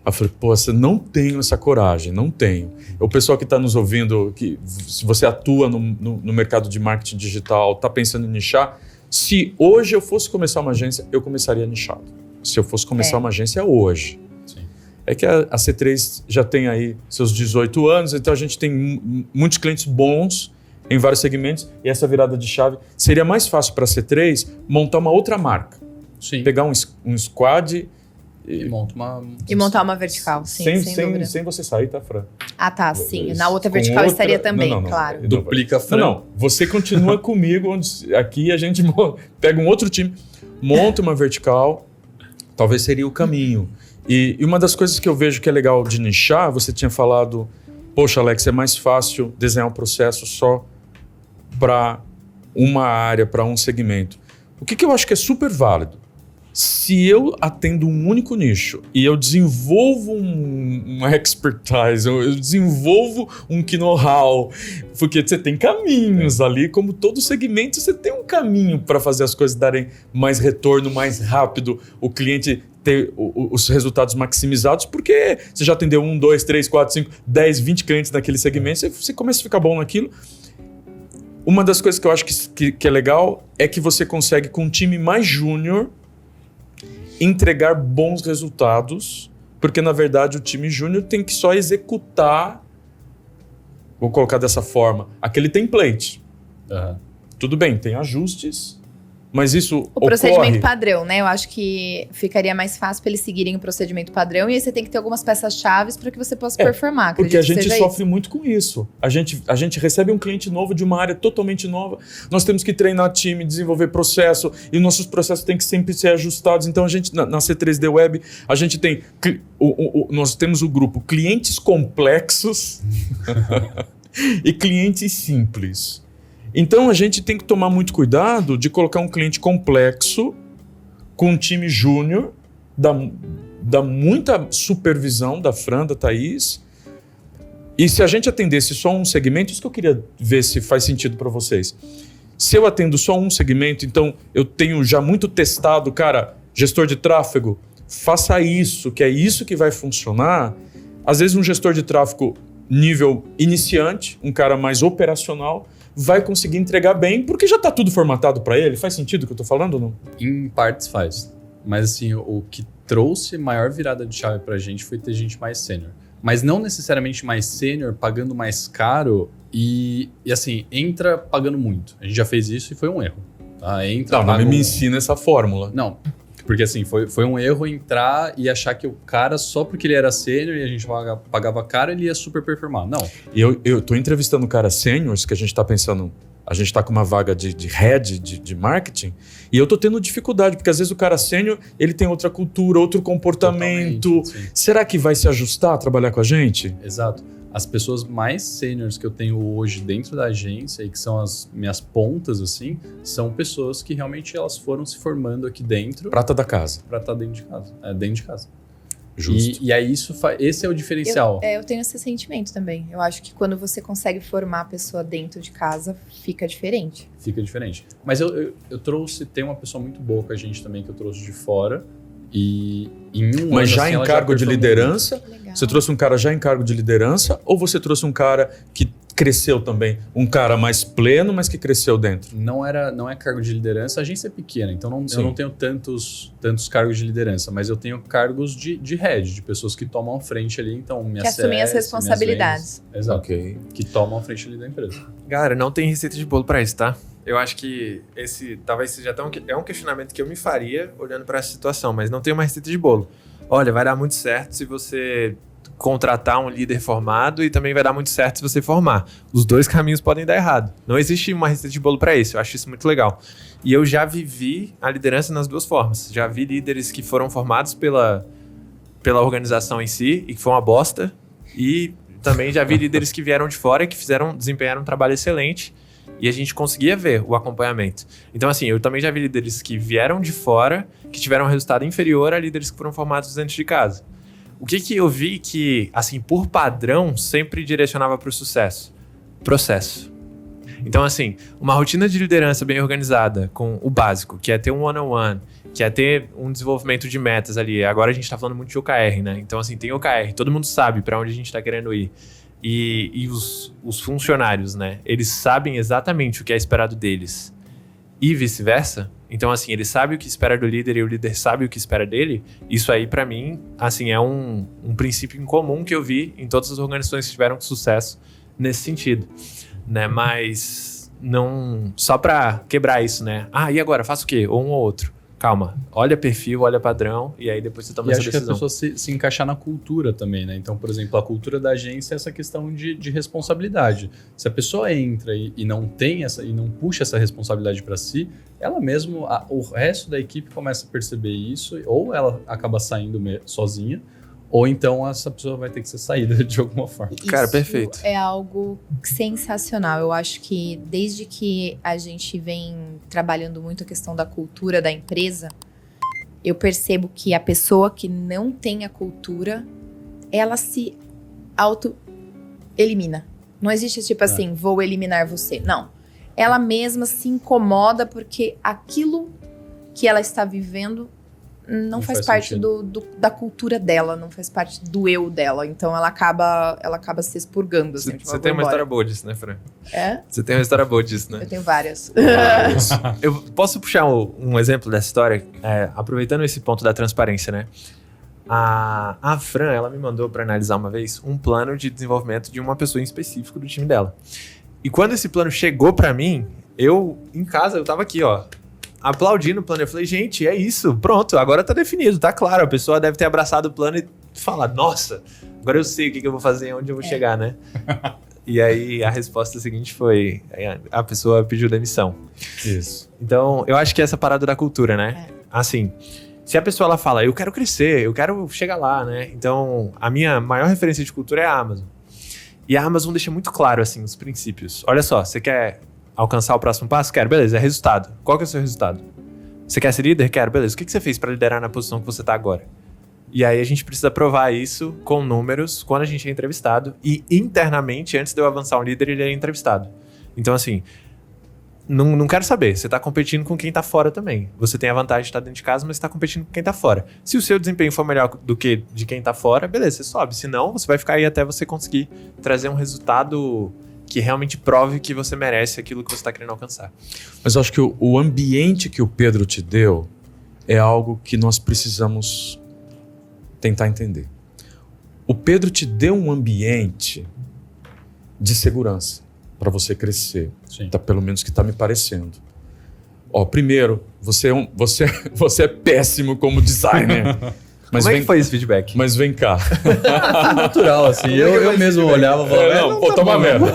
Eu falei, pô, você não tenho essa coragem, não tenho. O pessoal que está nos ouvindo, que se você atua no mercado de marketing digital, está pensando em nichar, se hoje eu fosse começar uma agência, eu começaria nichado. Se eu fosse começar uma agência hoje. Sim. É que a C3 já tem aí seus 18 anos, então a gente tem muitos clientes bons em vários segmentos, e essa virada de chave seria mais fácil para a C3 montar uma outra marca. Sim. Pegar um squad E montar uma vertical, sim, sem dúvida. sem você sair, tá, Fran? Ah, tá, sim. Isso. Na outra Com vertical outra- estaria também, não, claro. Duplica a Fran. Não, você continua comigo, onde aqui a gente pega um outro time, monta uma vertical, talvez seria o caminho. E uma das coisas que eu vejo que é legal de nichar, você tinha falado, poxa, Alex, é mais fácil desenhar um processo só para uma área, para um segmento. O que eu acho que é super válido? Se eu atendo um único nicho e eu desenvolvo uma expertise, eu desenvolvo um know-how, porque você tem caminhos ali, como todo segmento, você tem um caminho para fazer as coisas darem mais retorno, mais rápido, o cliente ter os resultados maximizados, porque você já atendeu 1, 2, 3, 4, 5, 10, 20 clientes naquele segmento, você começa a ficar bom naquilo. Uma das coisas que eu acho que é legal é que você consegue, com um time mais júnior, entregar bons resultados, porque na verdade o time júnior tem que só executar, vou colocar dessa forma, aquele template. Uhum. Tudo bem, tem ajustes, mas isso O procedimento ocorre. padrão, né? Eu acho que ficaria mais fácil para eles seguirem o procedimento padrão e aí você tem que ter algumas peças-chave para que você possa performar. Porque a Acredito que gente seja sofre muito com isso. A gente recebe um cliente novo de uma área totalmente nova. Nós temos que treinar time, desenvolver processo, e nossos processos têm que sempre ser ajustados. Então, a gente, na C3D Web, a gente tem... nós temos o grupo clientes complexos e clientes simples. Então, a gente tem que tomar muito cuidado de colocar um cliente complexo com um time júnior, dá muita supervisão da Fran, da Thaís. E se a gente atendesse só um segmento, isso que eu queria ver se faz sentido para vocês. Se eu atendo só um segmento, então eu tenho já muito testado, cara, gestor de tráfego, faça isso, que é isso que vai funcionar. Às vezes um gestor de tráfego nível iniciante, um cara mais operacional, vai conseguir entregar bem, porque já está tudo formatado para ele. Faz sentido o que eu estou falando ou não? Em partes faz. Mas assim, o que trouxe maior virada de chave pra gente foi ter gente mais sênior. Mas não necessariamente mais sênior, pagando mais caro e assim, entra pagando muito. A gente já fez isso e foi um erro. Tá? Entra, Não me ensina essa fórmula. Não, porque assim, foi um erro entrar e achar que o cara, só porque ele era sênior e a gente pagava caro, ele ia super performar. Não. E eu tô entrevistando caras sêniors que a gente tá pensando, a gente tá com uma vaga de head de marketing, e eu tô tendo dificuldade, porque às vezes o cara sênior, ele tem outra cultura, outro comportamento. Totalmente, sim. Será que vai se ajustar a trabalhar com a gente? Exato. As pessoas mais sêniores que eu tenho hoje dentro da agência e que são as minhas pontas, assim, são pessoas que realmente elas foram se formando aqui dentro Prata da casa. para estar dentro de casa. Dentro de casa. Justo. E aí esse é o diferencial. Eu tenho esse sentimento também. Eu acho que quando você consegue formar a pessoa dentro de casa, fica diferente. Fica diferente. Mas eu tem uma pessoa muito boa com a gente também que eu trouxe de fora. E em um Mas ano, já assim, em ela cargo de performou liderança? Legal. Você trouxe um cara já em cargo de liderança, ou você trouxe um cara que cresceu também? Um cara mais pleno, mas que cresceu dentro? muito. Não é cargo de liderança, a agência é pequena, então eu Sim. não tenho tantos cargos de liderança, mas eu tenho cargos de head, de pessoas que tomam a frente ali, então minha Que assumem as CS, responsabilidades. minhas vendas. Exato. Ok. Que tomam a frente ali da empresa. Galera, não tem receita de bolo pra isso, tá? Eu acho que esse talvez seja até um questionamento que eu me faria olhando pra essa situação, mas não tem uma receita de bolo. Olha, vai dar muito certo se você contratar um líder formado e também vai dar muito certo se você formar. Os dois caminhos podem dar errado. Não existe uma receita de bolo pra isso. Eu acho isso muito legal. E eu já vivi a liderança nas duas formas. Já vi líderes que foram formados pela organização em si e que foi uma bosta. E também já vi líderes que vieram de fora e que desempenharam um trabalho excelente E a gente conseguia ver o acompanhamento. Então, assim, eu também já vi líderes que vieram de fora, que tiveram um resultado inferior a líderes que foram formados dentro de casa. O que eu vi que, assim, por padrão, sempre direcionava para o sucesso? Processo. Então, assim, uma rotina de liderança bem organizada, com o básico, que é ter um one-on-one, que é ter um desenvolvimento de metas ali. Agora a gente tá falando muito de OKR, né? Então, assim, tem OKR, todo mundo sabe para onde a gente tá querendo ir. E os funcionários, né? Eles sabem exatamente o que é esperado deles. E vice-versa. Então, assim, ele sabe o que espera do líder e o líder sabe o que espera dele. Isso aí, pra mim, assim, é um princípio em comum que eu vi em todas as organizações que tiveram sucesso nesse sentido, né? Mas não... Só pra quebrar isso, né? Ah, e agora? Faço o quê? Ou um ou outro? Calma. Olha perfil, olha padrão e aí depois você toma essa decisão. E acho que a pessoa se encaixar na cultura também, né? Então, por exemplo, a cultura da agência é essa questão de responsabilidade. Se a pessoa entra e não tem essa, e não puxa essa responsabilidade para si, ela mesmo, o resto da equipe começa a perceber isso, ou ela acaba saindo sozinha, ou então essa pessoa vai ter que ser saída de alguma forma. Cara, perfeito. É algo sensacional. Eu acho que desde que a gente vem trabalhando muito a questão da cultura da empresa, eu percebo que a pessoa que não tem a cultura, ela se auto-elimina. Não existe tipo assim, vou eliminar você. Não. Ela mesma se incomoda porque aquilo que ela está vivendo não faz parte da cultura dela, não faz parte do eu dela. Então ela acaba se expurgando. Assim, você tem uma história boa disso, né, Fran? É? Você tem uma história boa disso, né? Eu tenho várias. Eu posso puxar um exemplo dessa história? Aproveitando esse ponto da transparência, né? A Fran, ela me mandou para analisar uma vez um plano de desenvolvimento de uma pessoa em específico do time dela. E quando esse plano chegou para mim, em casa, eu tava aqui, ó, aplaudindo o plano. Eu falei, gente, é isso, pronto, agora tá definido, tá claro. A pessoa deve ter abraçado o plano e falar, nossa, agora eu sei o que eu vou fazer, onde eu vou chegar, né? E aí a resposta seguinte foi, a pessoa pediu demissão. Isso. Então, eu acho que é essa parada da cultura, né? Assim, se a pessoa ela fala, eu quero crescer, eu quero chegar lá, né? Então, a minha maior referência de cultura é a Amazon. E a Amazon deixa muito claro, assim, os princípios. Olha só, você quer alcançar o próximo passo? Quero, beleza, é resultado. Qual que é o seu resultado? Você quer ser líder? Quero, beleza. O que você fez para liderar na posição que você tá agora? E aí a gente precisa provar isso com números quando a gente é entrevistado. E internamente, antes de eu avançar um líder, ele é entrevistado. Então, assim, não quero saber. Você tá competindo com quem tá fora também. Você tem a vantagem de estar dentro de casa, mas você tá competindo com quem tá fora. Se o seu desempenho for melhor do que de quem tá fora, beleza, você sobe. Se não, você vai ficar aí até você conseguir trazer um resultado que realmente prove que você merece aquilo que você está querendo alcançar. Mas eu acho que o ambiente que o Pedro te deu é algo que nós precisamos tentar entender. O Pedro te deu um ambiente de segurança para você crescer. Tá, pelo menos que está me parecendo. Ó, primeiro, você é péssimo como designer. Mas como é que foi esse feedback? Mas vem cá. Foi natural, assim. Eu mesmo olhava e falava... Pô, toma merda.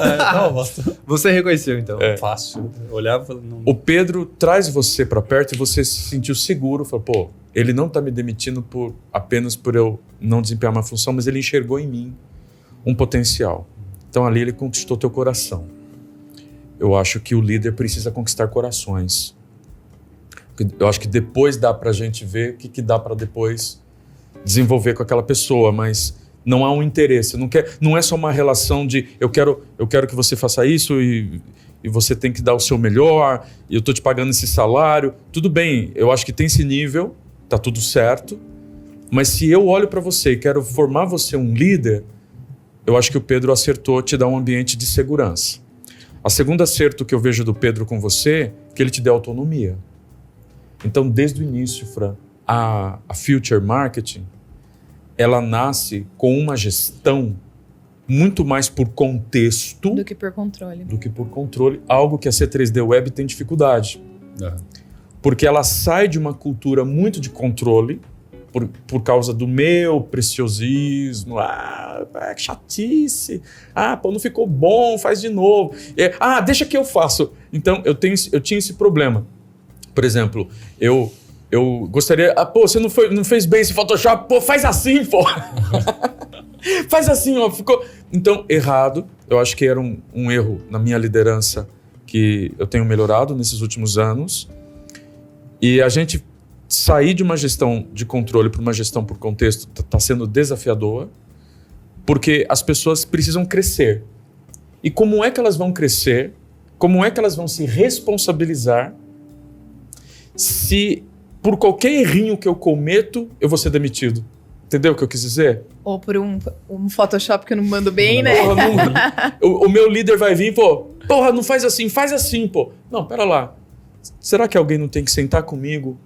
Você reconheceu, então. Fácil. Eu olhava e falava... O Pedro traz você para perto e você se sentiu seguro. Falou, pô, ele não tá me demitindo apenas por eu não desempenhar uma função, mas ele enxergou em mim um potencial. Então ali ele conquistou teu coração. Eu acho que o líder precisa conquistar corações. Eu acho que depois dá pra gente ver o que dá pra depois desenvolver com aquela pessoa, mas não há um interesse. Não é só uma relação de eu quero que você faça isso e você tem que dar o seu melhor, e eu tô te pagando esse salário. Tudo bem, eu acho que tem esse nível, tá tudo certo, mas se eu olho para você e quero formar você um líder, eu acho que o Pedro acertou te dar um ambiente de segurança. A segunda acerto que eu vejo do Pedro com você é que ele te deu autonomia. Então, desde o início, Fran, a Future Marketing, ela nasce com uma gestão muito mais por contexto do que por controle. Algo que a C3D Web tem dificuldade. Porque ela sai de uma cultura muito de controle, por causa do meu preciosismo, que chatice, pô, não ficou bom, faz de novo, deixa que eu faço. Então, eu tinha esse problema. Por exemplo, eu gostaria... pô, você não fez bem esse Photoshop? Pô, faz assim, pô. Faz assim, ó. Ficou... Então, errado. Eu acho que era um erro na minha liderança que eu tenho melhorado nesses últimos anos. E a gente sair de uma gestão de controle para uma gestão por contexto está sendo desafiador, porque as pessoas precisam crescer. E como é que elas vão crescer? Como é que elas vão se responsabilizar se por qualquer errinho que eu cometo, eu vou ser demitido? Entendeu o que eu quis dizer? Ou por um Photoshop que eu não mando bem, né? Porra, o meu líder vai vir, pô, porra, não faz assim, pô. Não, pera lá. Será que alguém não tem que sentar comigo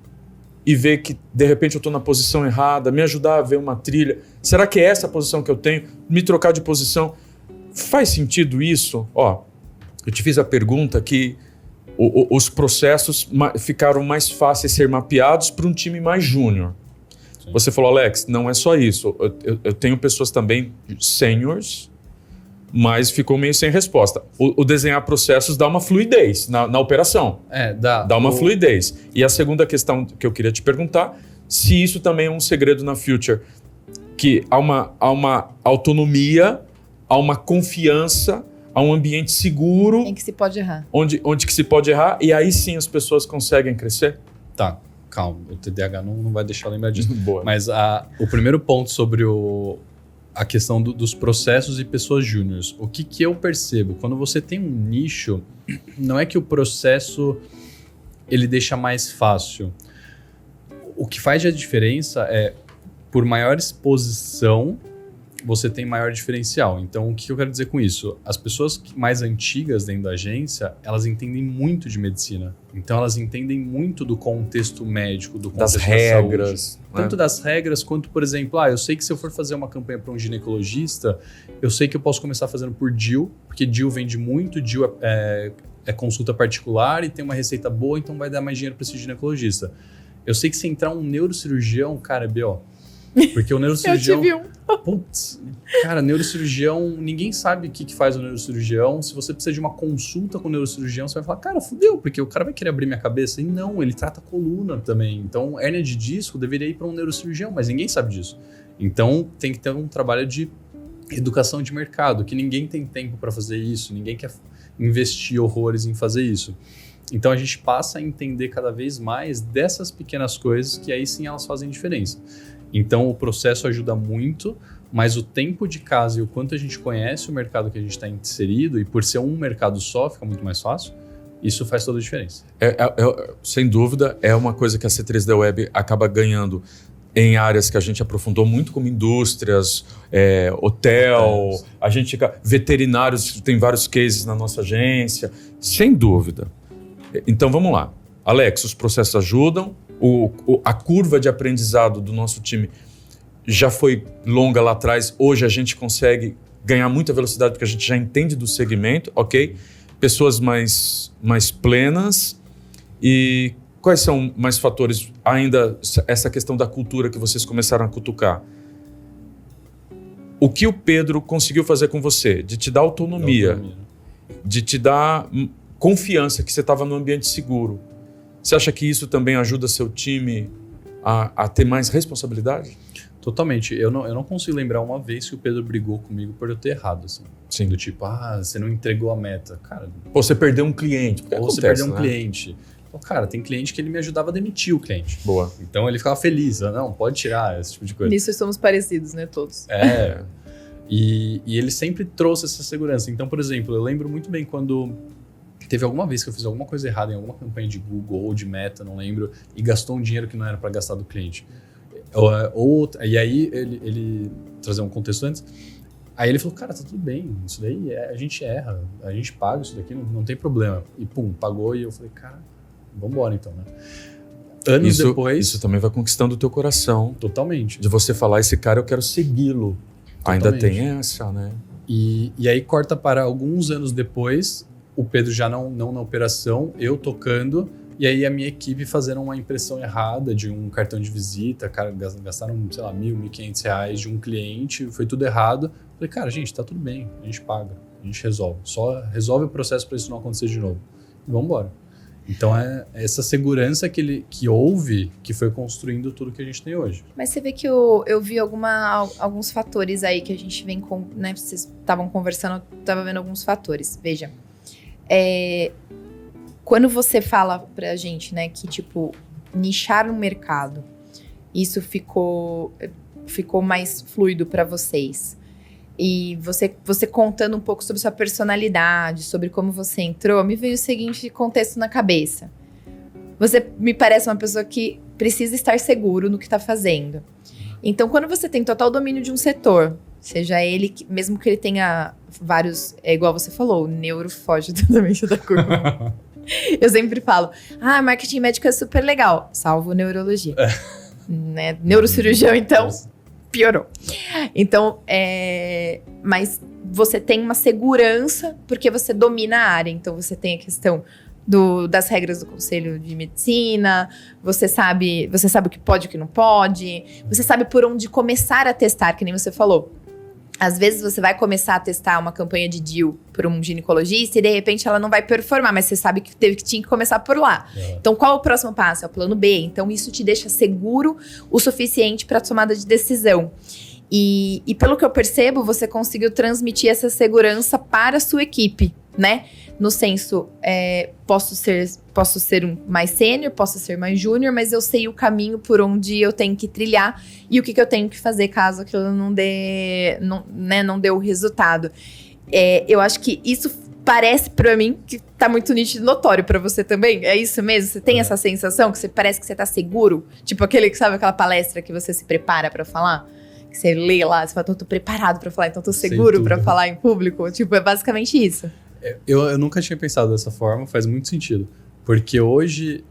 e ver que, de repente, eu tô na posição errada, me ajudar a ver uma trilha? Será que é essa a posição que eu tenho? Me trocar de posição? Faz sentido isso? Ó, eu te fiz a pergunta que os processos ficaram mais fáceis de ser mapeados para um time mais júnior. Você falou, Alex, não é só isso. Eu tenho pessoas também seniors, mas ficou meio sem resposta. O desenhar processos dá uma fluidez na operação. Dá uma fluidez. E a segunda questão que eu queria te perguntar, se isso também é um segredo na Future, que há uma autonomia, há uma confiança, há um ambiente seguro. Em que se pode errar. Onde que se pode errar, e aí sim as pessoas conseguem crescer? Tá. Calma, o TDAH não vai deixar eu lembrar disso. Boa. Mas o primeiro ponto sobre a questão dos processos e pessoas júniores. O que eu percebo? Quando você tem um nicho, não é que o processo ele deixa mais fácil. O que faz a diferença é, por maior exposição, você tem maior diferencial. Então, o que eu quero dizer com isso? As pessoas mais antigas dentro da agência, elas entendem muito de medicina. Então, elas entendem muito do contexto médico, do contexto das regras. Né? Tanto das regras, quanto, por exemplo, eu sei que se eu for fazer uma campanha para um ginecologista, eu sei que eu posso começar fazendo por DIU, porque DIU vende muito, DIU é consulta particular e tem uma receita boa, então vai dar mais dinheiro para esse ginecologista. Eu sei que se entrar um neurocirurgião, cara, é B.O. Porque o neurocirurgião... Eu tive um. Putz, cara, neurocirurgião, ninguém sabe o que faz o neurocirurgião. Se você precisa de uma consulta com o neurocirurgião, você vai falar, cara, fudeu, porque o cara vai querer abrir minha cabeça. E não, ele trata a coluna também. Então, hérnia de disco deveria ir para um neurocirurgião, mas ninguém sabe disso. Então, tem que ter um trabalho de educação de mercado, que ninguém tem tempo para fazer isso, ninguém quer investir horrores em fazer isso. Então, a gente passa a entender cada vez mais dessas pequenas coisas que aí sim elas fazem diferença. Então, o processo ajuda muito, mas o tempo de casa e o quanto a gente conhece o mercado que a gente está inserido, e por ser um mercado só, fica muito mais fácil, isso faz toda a diferença. Sem dúvida, é uma coisa que a C3D Web acaba ganhando em áreas que a gente aprofundou muito, como indústrias, hotel, a gente, veterinários, tem vários cases na nossa agência, sem dúvida. Então, vamos lá. Alex, os processos ajudam, a curva de aprendizado do nosso time já foi longa lá atrás. Hoje a gente consegue ganhar muita velocidade porque a gente já entende do segmento, ok? Pessoas mais plenas. E quais são mais fatores ainda, essa questão da cultura que vocês começaram a cutucar? O que o Pedro conseguiu fazer com você? De te dar autonomia. De te dar confiança que você estava num ambiente seguro. Você acha que isso também ajuda seu time a ter mais responsabilidade? Totalmente. Eu não consigo lembrar uma vez que o Pedro brigou comigo por eu ter errado. Assim. Sim. Do tipo, você não entregou a meta. Cara, ou você perdeu um cliente. Ou você perdeu um cliente. Cara, tem cliente que ele me ajudava a demitir o cliente. Boa. Então ele ficava feliz. Não, pode tirar, esse tipo de coisa. Nisso somos parecidos, né, todos. E ele sempre trouxe essa segurança. Então, por exemplo, eu lembro muito bem quando... Teve alguma vez que eu fiz alguma coisa errada em alguma campanha de Google ou de Meta, não lembro, e gastou um dinheiro que não era para gastar do cliente. E aí, ele trazer um contexto antes, aí ele falou, cara, tá tudo bem, isso daí a gente erra, a gente paga isso daqui, não tem problema. E pum, pagou, e eu falei, cara, vambora então, né? Anos depois... Isso também vai conquistando o teu coração. Totalmente. De você falar, esse cara eu quero segui-lo. Totalmente. Ainda tem essa, né? E aí corta para alguns anos depois... O Pedro já não na operação, eu tocando, e aí a minha equipe fazendo uma impressão errada de um cartão de visita, cara, gastaram, sei lá, R$1.000, R$1.500 de um cliente, foi tudo errado. Falei, cara, gente, tá tudo bem, a gente paga, a gente resolve. Só resolve o processo para isso não acontecer de novo. E vamos embora. Então é essa segurança que houve que foi construindo tudo que a gente tem hoje. Mas você vê que eu vi alguns fatores aí que a gente vem com, né? Vocês estavam conversando, eu tava vendo alguns fatores. Veja. quando você fala pra gente, né, que, tipo, nichar no mercado, isso ficou mais fluido pra vocês. E você contando um pouco sobre sua personalidade, sobre como você entrou, me veio o seguinte contexto na cabeça. Você me parece uma pessoa que precisa estar seguro no que tá fazendo. Então, quando você tem total domínio de um setor, seja ele, mesmo que ele tenha vários, é igual você falou, o neuro foge totalmente da curva. Eu sempre falo, marketing médico é super legal, salvo neurologia. Né? Neurocirurgião, então, piorou. Então, mas você tem uma segurança porque você domina a área. Então, você tem a questão das regras do Conselho de Medicina, você sabe o que pode e o que não pode, você sabe por onde começar a testar, que nem você falou. Às vezes você vai começar a testar uma campanha de DIU por um ginecologista e de repente ela não vai performar, mas você sabe que tinha que começar por lá. Então qual é o próximo passo? É o plano B. Então isso te deixa seguro o suficiente para a tomada de decisão. E pelo que eu percebo, você conseguiu transmitir essa segurança para a sua equipe, né? No senso, posso ser um mais sênior, posso ser mais júnior, mas eu sei o caminho por onde eu tenho que trilhar e o que eu tenho que fazer caso aquilo não dê o resultado. Eu acho que isso parece pra mim que tá muito nítido e notório pra você também. É isso mesmo? Você tem essa sensação que parece que você tá seguro? Tipo aquela palestra que você se prepara pra falar? Que você lê lá, você fala, tô preparado pra falar, então tô seguro pra falar em público. Tipo, é basicamente isso. Eu nunca tinha pensado dessa forma, faz muito sentido. Porque hoje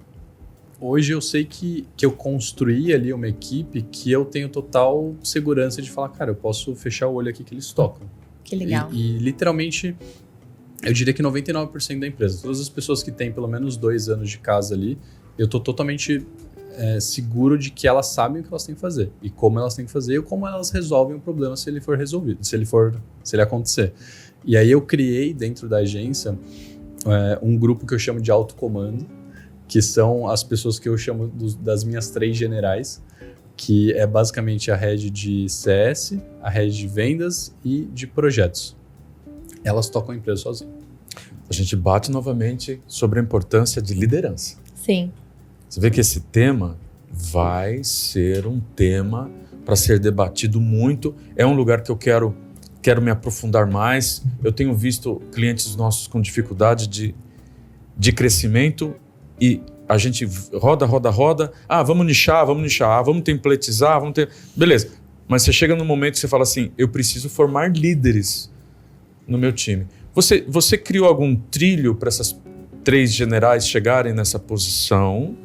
eu sei que eu construí ali uma equipe que eu tenho total segurança de falar, cara, eu posso fechar o olho aqui que eles tocam. Que legal. E literalmente, eu diria que 99% da empresa, todas as pessoas que têm pelo menos 2 anos de casa ali, eu tô totalmente seguro de que elas sabem o que elas têm que fazer. E como elas têm que fazer e como elas resolvem o problema se ele for resolvido, se ele acontecer. E aí eu criei dentro da agência um grupo que eu chamo de autocomando, que são as pessoas que eu chamo das minhas 3 generais, que é basicamente a head de CS, a head de vendas e de projetos. Elas tocam a empresa sozinhas. A gente bate novamente sobre a importância de liderança. Sim. Você vê que esse tema vai ser um tema para ser debatido muito. É um lugar que eu quero me aprofundar mais. Eu tenho visto clientes nossos com dificuldade de crescimento e a gente roda. Vamos nichar, vamos templatizar, beleza. Mas você chega num momento que você fala assim, eu preciso formar líderes no meu time. Você criou algum trilho para essas 3 generais chegarem nessa posição?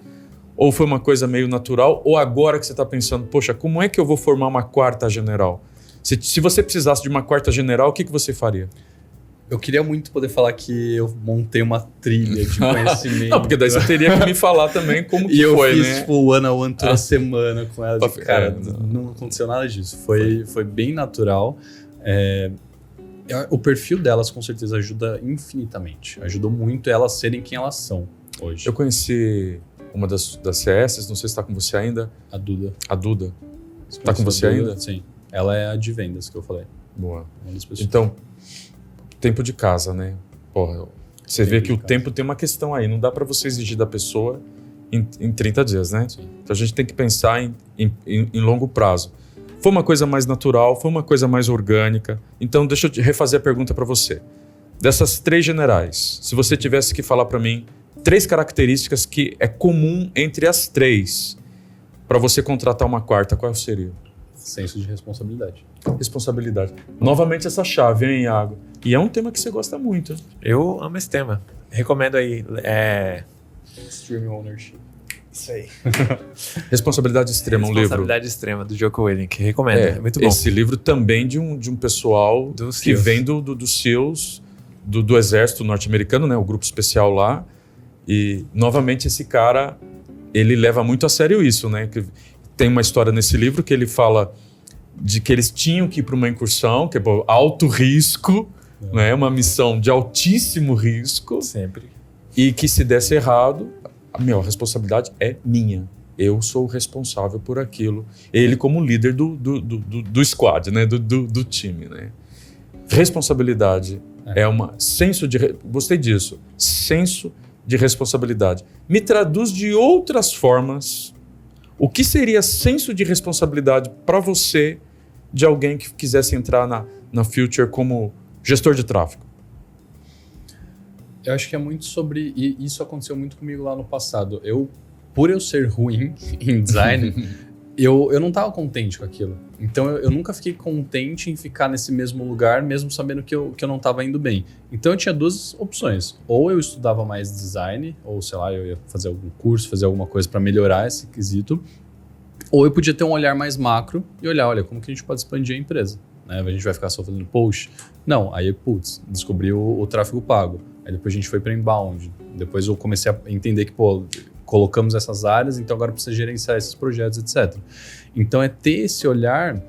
Ou foi uma coisa meio natural? Ou agora que você está pensando, poxa, como é que eu vou formar uma 4ª general? Se você precisasse de uma 4ª general, o que você faria? Eu queria muito poder falar que eu montei uma trilha de conhecimento. Não, porque daí você teria que me falar também como que foi, eu fiz, tipo, one-on-one toda semana com ela. Cara, não aconteceu nada disso. Foi bem natural. O perfil delas, com certeza, ajuda infinitamente. Ajudou muito elas serem quem elas são hoje. Eu conheci uma das CS, não sei se está com você ainda. A Duda. Está com você ainda? Sim. Ela é a de vendas que eu falei. Boa. Então, tempo de casa, né? Porra, você vê que o tempo tem uma questão aí. Não dá para você exigir da pessoa em 30 dias, né? Sim. Então a gente tem que pensar em longo prazo. Foi uma coisa mais natural, foi uma coisa mais orgânica. Então deixa eu refazer a pergunta para você. Dessas 3 generais, se você tivesse que falar para mim 3 características que é comum entre as 3 para você contratar uma 4ª, qual seria? Senso de responsabilidade. Responsabilidade. Novamente essa chave, hein, Iago? E é um tema que você gosta muito. Eu amo esse tema. Recomendo aí. Extreme Ownership. Isso aí. Responsabilidade Extrema, um livro. Responsabilidade Extrema, do Jocko Willink. Recomendo. É muito bom. Esse livro também de um pessoal que vem dos SEALs, do exército norte-americano, né? O grupo especial lá. E, novamente, esse cara, ele leva muito a sério isso, né? Tem uma história nesse livro que ele fala de que eles tinham que ir para uma incursão, que é alto risco, né? Uma missão de altíssimo risco. Sempre. E que se desse errado, a responsabilidade é minha. Eu sou o responsável por aquilo. Ele como líder do squad, né? do time, né? Responsabilidade é uma senso de... Gostei disso. Senso de responsabilidade. Me traduz de outras formas o que seria senso de responsabilidade para você de alguém que quisesse entrar na Future como gestor de tráfego. Eu acho que é muito sobre... E isso aconteceu muito comigo lá no passado. Por eu ser ruim em design, eu não estava contente com aquilo. Então eu nunca fiquei contente em ficar nesse mesmo lugar, mesmo sabendo que eu não estava indo bem. Então eu tinha duas opções. Ou eu estudava mais design, ou sei lá, eu ia fazer algum curso, fazer alguma coisa para melhorar esse quesito. Ou eu podia ter um olhar mais macro e olhar, olha, como que a gente pode expandir a empresa? Né? A gente vai ficar só fazendo post? Não, aí, descobri o tráfego pago. Aí depois a gente foi para inbound. Depois eu comecei a entender que, colocamos essas áreas, então agora precisa gerenciar esses projetos, etc. Então é ter esse olhar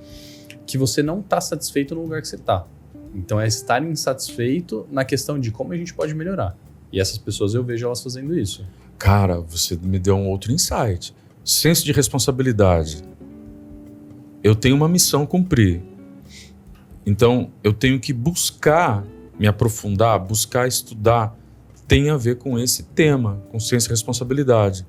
que você não está satisfeito no lugar que você está. Então é estar insatisfeito na questão de como a gente pode melhorar. E essas pessoas eu vejo elas fazendo isso. Cara, você me deu um outro insight. Senso de responsabilidade. Eu tenho uma missão a cumprir. Então, eu tenho que buscar me aprofundar, buscar estudar. Tem a ver com esse tema, com senso de responsabilidade.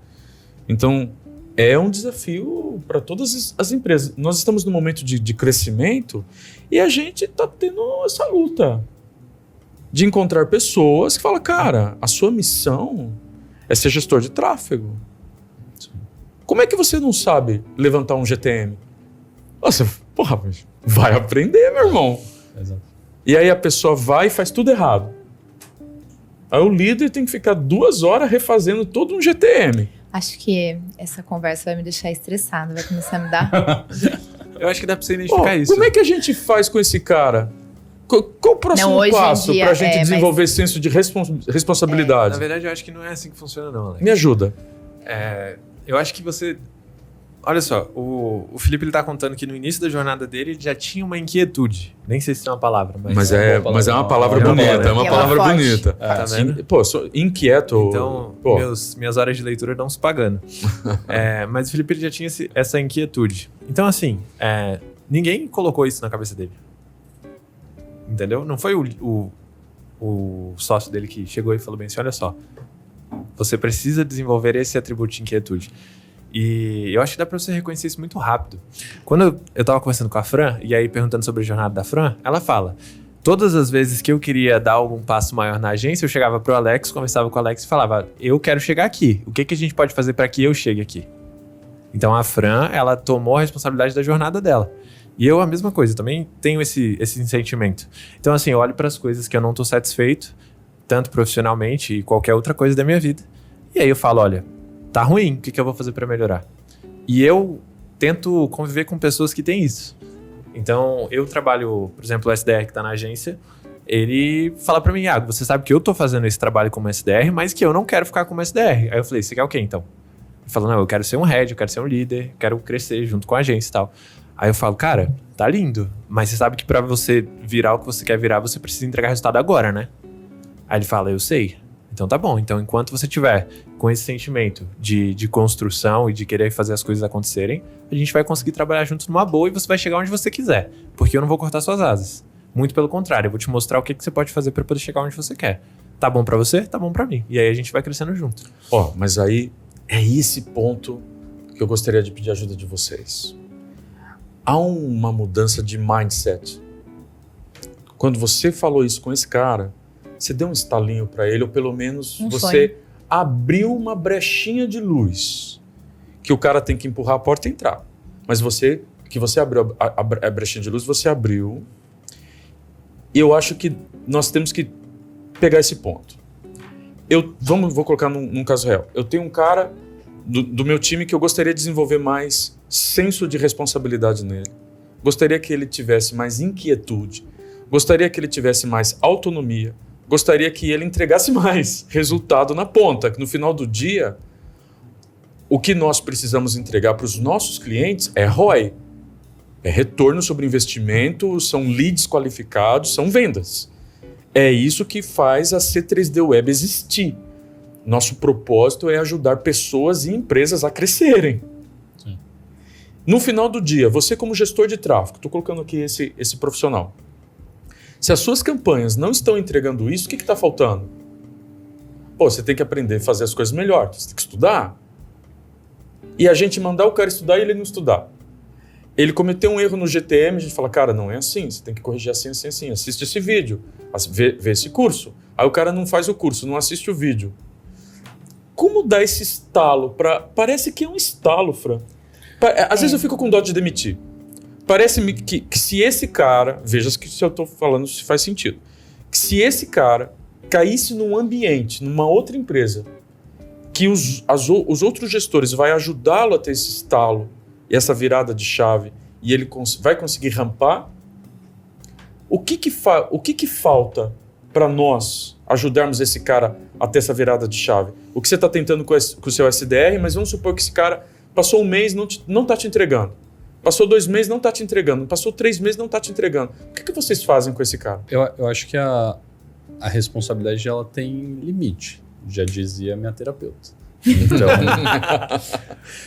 Então, é um desafio para todas as empresas. Nós estamos num momento de crescimento e a gente está tendo essa luta de encontrar pessoas que falam, cara, a sua missão é ser gestor de tráfego. Como é que você não sabe levantar um GTM? Nossa, vai aprender, meu irmão. Exato. E aí a pessoa vai e faz tudo errado. Aí o líder tem que ficar 2 horas refazendo todo um GTM. Acho que essa conversa vai me deixar estressada, vai começar a me dar... Eu acho que dá pra você identificar isso. Como é que a gente faz com esse cara? Qual o próximo passo para a gente desenvolver senso de responsabilidade? Na verdade, eu acho que não é assim que funciona, não, Alex. Me ajuda. Eu acho que você... Olha só, o Felipe ele tá contando que no início da jornada dele ele já tinha uma inquietude. Nem sei se é uma palavra, mas é uma palavra bonita. É uma palavra bonita. Tá vendo? Sou inquieto. Então, minhas horas de leitura não se pagando. Mas o Felipe ele já tinha essa inquietude. Então, assim, ninguém colocou isso na cabeça dele. Entendeu? Não foi o sócio dele que chegou e falou bem assim, olha só, você precisa desenvolver esse atributo de inquietude. E eu acho que dá pra você reconhecer isso muito rápido. Quando eu tava conversando com a Fran, e aí perguntando sobre a jornada da Fran, ela fala, todas as vezes que eu queria dar algum passo maior na agência, eu chegava pro Alex, conversava com o Alex e falava, eu quero chegar aqui, o que a gente pode fazer para que eu chegue aqui? Então a Fran, ela tomou a responsabilidade da jornada dela. E eu a mesma coisa, também tenho esse sentimento. Então assim, eu olho para as coisas que eu não tô satisfeito, tanto profissionalmente e qualquer outra coisa da minha vida, e aí eu falo, olha, tá ruim, o que eu vou fazer para melhorar? E eu tento conviver com pessoas que têm isso. Então, eu trabalho, por exemplo, o SDR que tá na agência, ele fala para mim, Iago, você sabe que eu tô fazendo esse trabalho como SDR, mas que eu não quero ficar como SDR. Aí eu falei, você quer o quê então? Ele falou, não, eu quero ser um head, eu quero ser um líder, quero crescer junto com a agência e tal. Aí eu falo, cara, tá lindo, mas você sabe que para você virar o que você quer virar, você precisa entregar resultado agora, né? Aí ele fala, eu sei. Então tá bom, então enquanto você tiver com esse sentimento de construção e de querer fazer as coisas acontecerem, a gente vai conseguir trabalhar juntos numa boa e você vai chegar onde você quiser, porque eu não vou cortar suas asas. Muito pelo contrário, eu vou te mostrar o que você pode fazer para poder chegar onde você quer. Tá bom para você? Tá bom para mim. E aí a gente vai crescendo junto. Mas aí é esse ponto que eu gostaria de pedir ajuda de vocês. Há uma mudança de mindset. Quando você falou isso com esse cara, você deu um estalinho para ele, ou pelo menos você abriu uma brechinha de luz, que o cara tem que empurrar a porta e entrar. Mas você abriu a brechinha de luz, você abriu. E eu acho que nós temos que pegar esse ponto. Vou colocar num caso real. Eu tenho um cara do meu time que eu gostaria de desenvolver mais senso de responsabilidade nele. Gostaria que ele tivesse mais inquietude. Gostaria que ele tivesse mais autonomia. Gostaria que ele entregasse mais resultado na ponta, que no final do dia, o que nós precisamos entregar para os nossos clientes é ROI, é retorno sobre investimento, são leads qualificados, são vendas. É isso que faz a C3D Web existir. Nosso propósito é ajudar pessoas e empresas a crescerem. Sim. No final do dia, você como gestor de tráfego, estou colocando aqui esse profissional, se as suas campanhas não estão entregando isso, o que está faltando? Pô, você tem que aprender a fazer as coisas melhor, você tem que estudar. E a gente mandar o cara estudar e ele não estudar. Ele cometeu um erro no GTM, a gente fala, cara, não é assim, você tem que corrigir assim, assim, assim. Assiste esse vídeo, vê esse curso. Aí o cara não faz o curso, não assiste o vídeo. Como dar esse estalo Parece que é um estalo, Fran. Às vezes eu fico com dó de demitir. Parece-me que se esse cara... Veja que se eu estou falando se faz sentido. Que se esse cara caísse num ambiente, numa outra empresa, que os outros gestores vai ajudá-lo a ter esse estalo e essa virada de chave, e ele vai conseguir rampar, o que falta para nós ajudarmos esse cara a ter essa virada de chave? O que você está tentando com o seu SDR, mas vamos supor que esse cara passou um mês e não está te entregando. Passou 2 meses, não está te entregando. Passou 3 meses, não está te entregando. O que vocês fazem com esse cara? Eu acho que a responsabilidade ela tem limite, já dizia minha terapeuta. Então,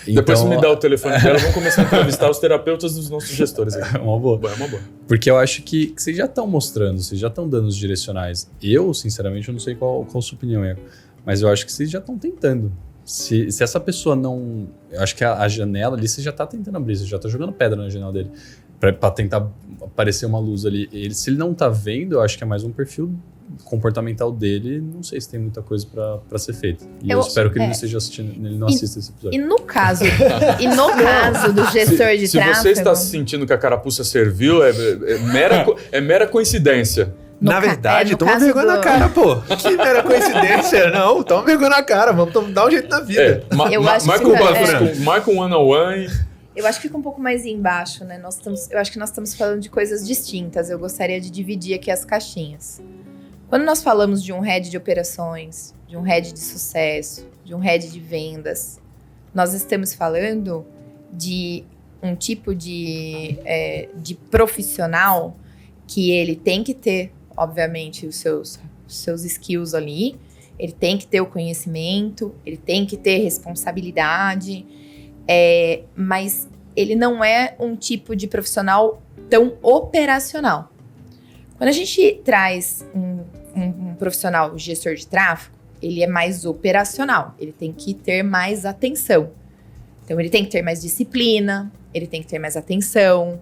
depois você me dá o telefone dela, vamos começar a entrevistar os terapeutas dos nossos gestores. É uma boa. É uma boa. Porque eu acho que vocês já estão mostrando, vocês já estão dando os direcionais. Eu, sinceramente, eu não sei qual a sua opinião é, mas eu acho que vocês já estão tentando. Se essa pessoa não... Eu acho que a janela ali, você já está tentando abrir, você já está jogando pedra na janela dele para tentar aparecer uma luz ali. Se ele não está vendo, eu acho que é mais um perfil comportamental dele, não sei se tem muita coisa para ser feita. E eu espero que ele não esteja assistindo, ele não assista esse episódio. E no caso do gestor de tráfego... Se você está sentindo que a carapuça serviu, é mera coincidência. Na verdade, toma vergonha na cara, pô. Que mera coincidência. Não, toma vergonha na cara, vamos dar um jeito na vida. Marca um one-on-one. Eu acho que fica um pouco mais embaixo, né? Eu acho que nós estamos falando de coisas distintas. Eu gostaria de dividir aqui as caixinhas. Quando nós falamos de um head de operações, de um head de sucesso, de um head de vendas, nós estamos falando de um tipo de profissional que ele tem que ter, obviamente, os seus skills ali, ele tem que ter o conhecimento, ele tem que ter responsabilidade, mas ele não é um tipo de profissional tão operacional. Quando a gente traz um profissional gestor de tráfego, ele é mais operacional, ele tem que ter mais atenção. Então, ele tem que ter mais disciplina, ele tem que ter mais atenção,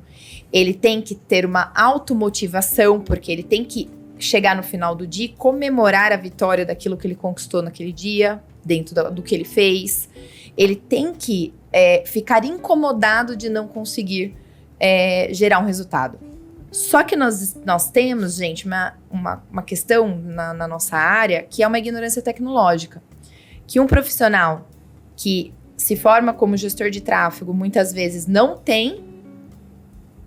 ele tem que ter uma automotivação, porque ele tem que chegar no final do dia e comemorar a vitória daquilo que ele conquistou naquele dia, dentro do que ele fez. Ele tem que ficar incomodado de não conseguir gerar um resultado. Só que nós temos, gente, uma questão na nossa área que é uma ignorância tecnológica. Que um profissional que se forma como gestor de tráfego muitas vezes não tem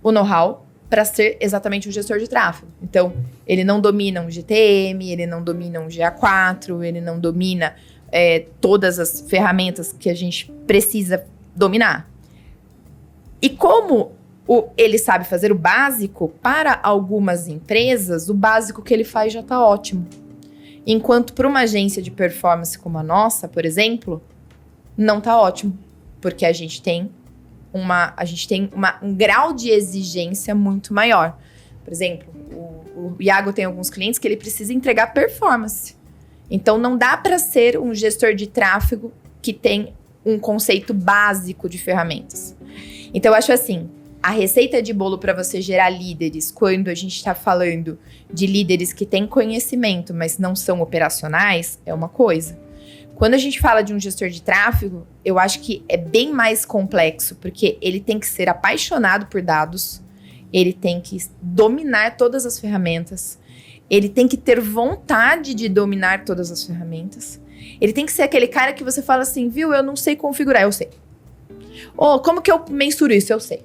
o know-how para ser exatamente um gestor de tráfego. Então, ele não domina um GTM, ele não domina um GA4, ele não domina todas as ferramentas que a gente precisa dominar. E como ele sabe fazer o básico, para algumas empresas, o básico que ele faz já está ótimo. Enquanto para uma agência de performance como a nossa, por exemplo, não está ótimo. Porque a gente tem um grau de exigência muito maior. Por exemplo, o Iago tem alguns clientes que ele precisa entregar performance. Então, não dá para ser um gestor de tráfego que tem um conceito básico de ferramentas. Então, eu acho assim, a receita de bolo para você gerar líderes, quando a gente está falando de líderes que têm conhecimento, mas não são operacionais, é uma coisa. Quando a gente fala de um gestor de tráfego, eu acho que é bem mais complexo, porque ele tem que ser apaixonado por dados, ele tem que dominar todas as ferramentas, ele tem que ter vontade de dominar todas as ferramentas, ele tem que ser aquele cara que você fala assim, viu, eu não sei configurar, eu sei. Ou como que eu mensuro isso? Eu sei.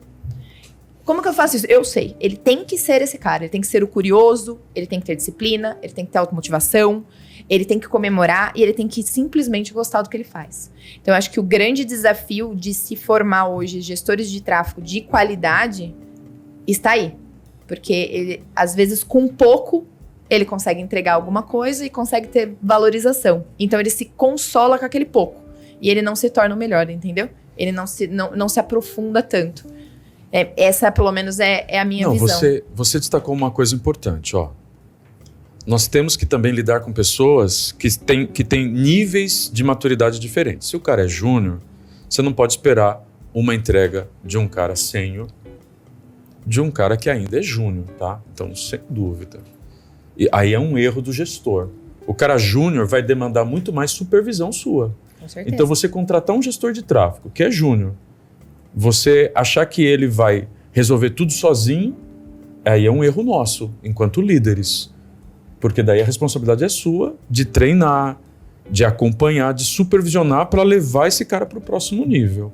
Como que eu faço isso? Eu sei. Ele tem que ser esse cara, ele tem que ser o curioso, ele tem que ter disciplina, ele tem que ter automotivação, ele tem que comemorar e ele tem que simplesmente gostar do que ele faz. Então, eu acho que o grande desafio de se formar hoje gestores de tráfego de qualidade está aí. Porque ele, às vezes, com pouco, ele consegue entregar alguma coisa e consegue ter valorização. Então, ele se consola com aquele pouco. E ele não se torna o melhor, entendeu? Ele não se aprofunda tanto. Essa, pelo menos, é a minha visão. Você destacou uma coisa importante, ó. nós temos que também lidar com pessoas que têm níveis de maturidade diferentes. Se o cara é júnior, você não pode esperar uma entrega de um cara sênior de um cara que ainda é júnior, tá? Então, sem dúvida. E aí é um erro do gestor. O cara júnior vai demandar muito mais supervisão sua. Com certeza. Então, você contratar um gestor de tráfego que é júnior, você achar que ele vai resolver tudo sozinho, aí é um erro nosso, enquanto líderes. Porque daí a responsabilidade é sua de treinar, de acompanhar, de supervisionar para levar esse cara para o próximo nível.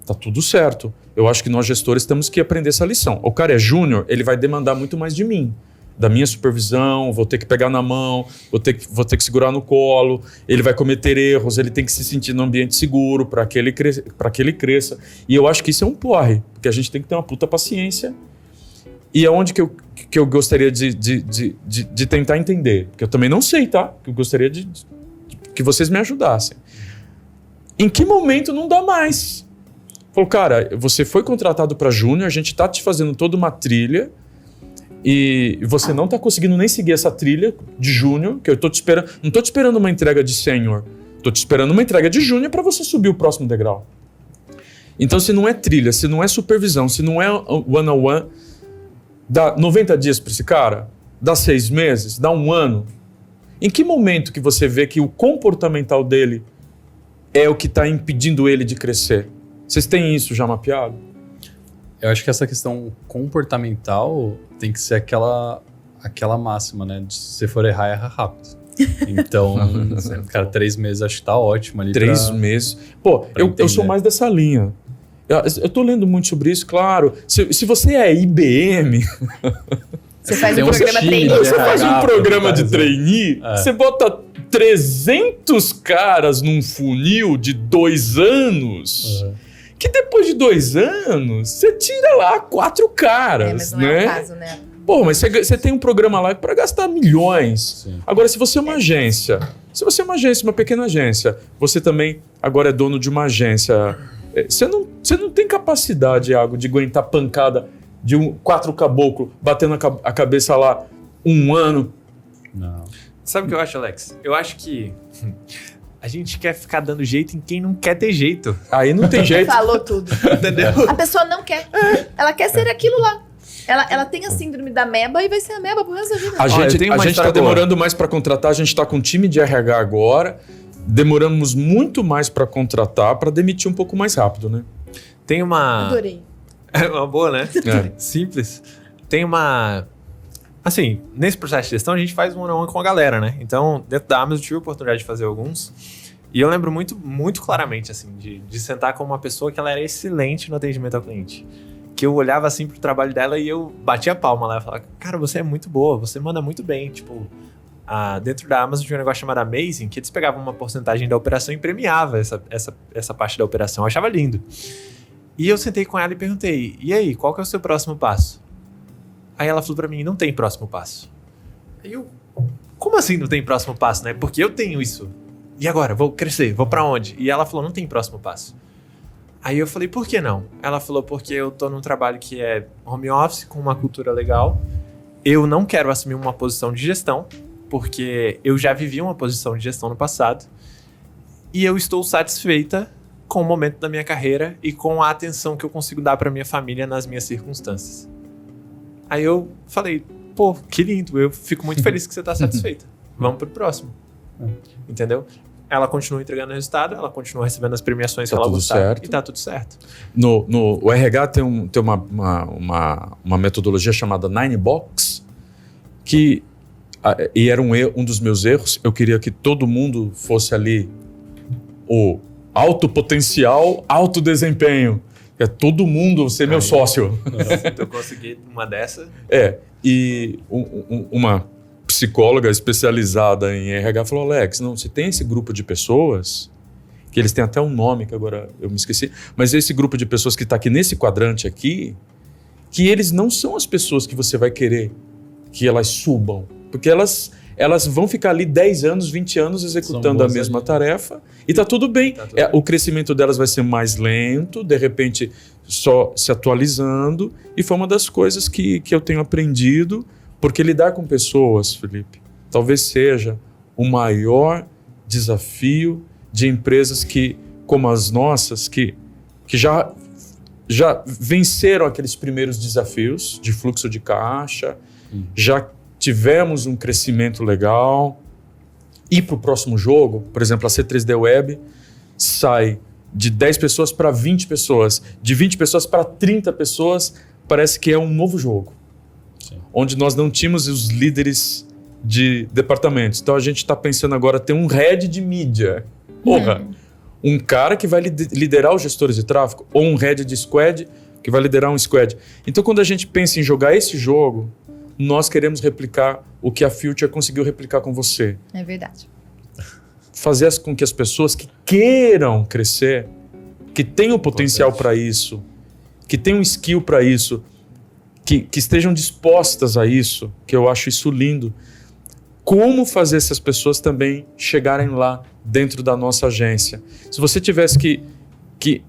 Tá tudo certo. Eu acho que nós gestores temos que aprender essa lição. O cara é júnior, ele vai demandar muito mais de mim, da minha supervisão, vou ter que pegar na mão, vou ter que segurar no colo, ele vai cometer erros, ele tem que se sentir num ambiente seguro para que ele cresça. E eu acho que isso é um porre, porque a gente tem que ter uma puta paciência. E é onde que eu gostaria de tentar entender, porque eu também não sei, tá? Que eu gostaria que vocês me ajudassem. Em que momento não dá mais? Falou, cara, você foi contratado para júnior, a gente tá te fazendo toda uma trilha e você não tá conseguindo nem seguir essa trilha de júnior, que eu tô te esperando, não tô te esperando uma entrega de sênior, tô te esperando uma entrega de júnior para você subir o próximo degrau. Então, se não é trilha, se não é supervisão, se não é one-on-one, dá 90 dias para esse cara, dá 6 meses, dá 1 ano. Em que momento que você vê que o comportamental dele é o que está impedindo ele de crescer? Vocês têm isso já mapeado? Eu acho que essa questão comportamental tem que ser aquela máxima, né? De se você for errar, erra rápido. Então, cara, 3 meses acho que tá ótimo ali. 3 meses. Pô, eu sou mais dessa linha. Eu tô lendo muito sobre isso, claro. Se você é IBM... Você faz Tem um um programa time, trainee. Você faz um programa de fazer. trainee, você bota 300 caras num funil de 2 anos, que depois de 2 anos, você tira lá 4 caras, Mas não né? é o caso, né? Pô, mas você tem um programa lá para gastar milhões. Sim. Agora, se você é uma agência, uma pequena agência, você também agora é dono de uma agência, você não tem capacidade, Iago, de aguentar pancada de 4 caboclos batendo a cabeça lá 1 ano. Não. Sabe o que eu acho, Alex? Eu acho que a gente quer ficar dando jeito em quem não quer ter jeito. Aí não tem jeito. Falou tudo. Entendeu? A pessoa não quer. Ela quer ser aquilo lá. Ela tem a síndrome da ameba e vai ser ameba pro resto da vida. A gente tenho uma tá história demorando mais para contratar, a gente tá com um time de RH agora, demoramos muito mais para contratar, para demitir um pouco mais rápido, né? Tem uma... Adorei. É uma boa, né? É. Simples. Tem uma... Assim, nesse processo de gestão, a gente faz one-on-one com a galera, né? Então, dentro da Amazon, eu tive a oportunidade de fazer alguns. E eu lembro muito, muito claramente, assim, de sentar com uma pessoa que ela era excelente no atendimento ao cliente. Que eu olhava, assim, pro trabalho dela e eu batia a palma lá e falava, cara, você é muito boa, você manda muito bem. Tipo, dentro da Amazon tinha um negócio chamado Amazing, que eles pegavam uma porcentagem da operação e premiava essa parte da operação. Eu achava lindo. E eu sentei com ela e perguntei, e aí, qual que é o seu próximo passo? Aí ela falou pra mim, não tem próximo passo. Aí eu, como assim não tem próximo passo, né? Porque eu tenho isso. E agora? Vou crescer, vou pra onde? E ela falou, não tem próximo passo. Aí eu falei, por que não? Ela falou, porque eu tô num trabalho que é home office, com uma cultura legal. Eu não quero assumir uma posição de gestão, porque eu já vivi uma posição de gestão no passado. E eu estou satisfeita com o momento da minha carreira e com a atenção que eu consigo dar pra minha família nas minhas circunstâncias. Aí eu falei, pô, que lindo, eu fico muito feliz que você tá satisfeita. Vamos pro próximo. Entendeu? Ela continua entregando resultado, ela continua recebendo as premiações que ela gostar. Certo. E tá tudo certo. O RH tem uma metodologia chamada 9Box, e era um dos meus erros. Eu queria que todo mundo fosse ali o alto potencial, alto desempenho. É todo mundo ser meu sócio. Então eu consegui uma dessa. E uma psicóloga especializada em RH falou, Alex, não, você tem esse grupo de pessoas, que eles têm até um nome que agora eu me esqueci, mas esse grupo de pessoas que está aqui nesse quadrante aqui, que eles não são as pessoas que você vai querer que elas subam, porque elas vão ficar ali 10 anos, 20 anos executando a mesma tarefa e tá tudo bem. Tá tudo bem. O crescimento delas vai ser mais lento, de repente só se atualizando, e foi uma das coisas que eu tenho aprendido, porque lidar com pessoas, Felipe, talvez seja o maior desafio de empresas como as nossas, que já venceram aqueles primeiros desafios de fluxo de caixa, já tivemos um crescimento legal. Ir para o próximo jogo, por exemplo, a C3D Web sai de 10 pessoas para 20 pessoas, de 20 pessoas para 30 pessoas, parece que é um novo jogo. Sim. Onde nós não tínhamos os líderes de departamentos. Então a gente está pensando agora ter um head de mídia. Porra! Um cara que vai liderar os gestores de tráfego, ou um head de squad que vai liderar um squad. Então quando a gente pensa em jogar esse jogo, nós queremos replicar o que a Future conseguiu replicar com você. É verdade. Fazer com que as pessoas que queiram crescer, que tenham potencial para isso, que tenham skill para isso, que estejam dispostas a isso, que eu acho isso lindo. Como fazer essas pessoas também chegarem lá dentro da nossa agência? Se você tivesse que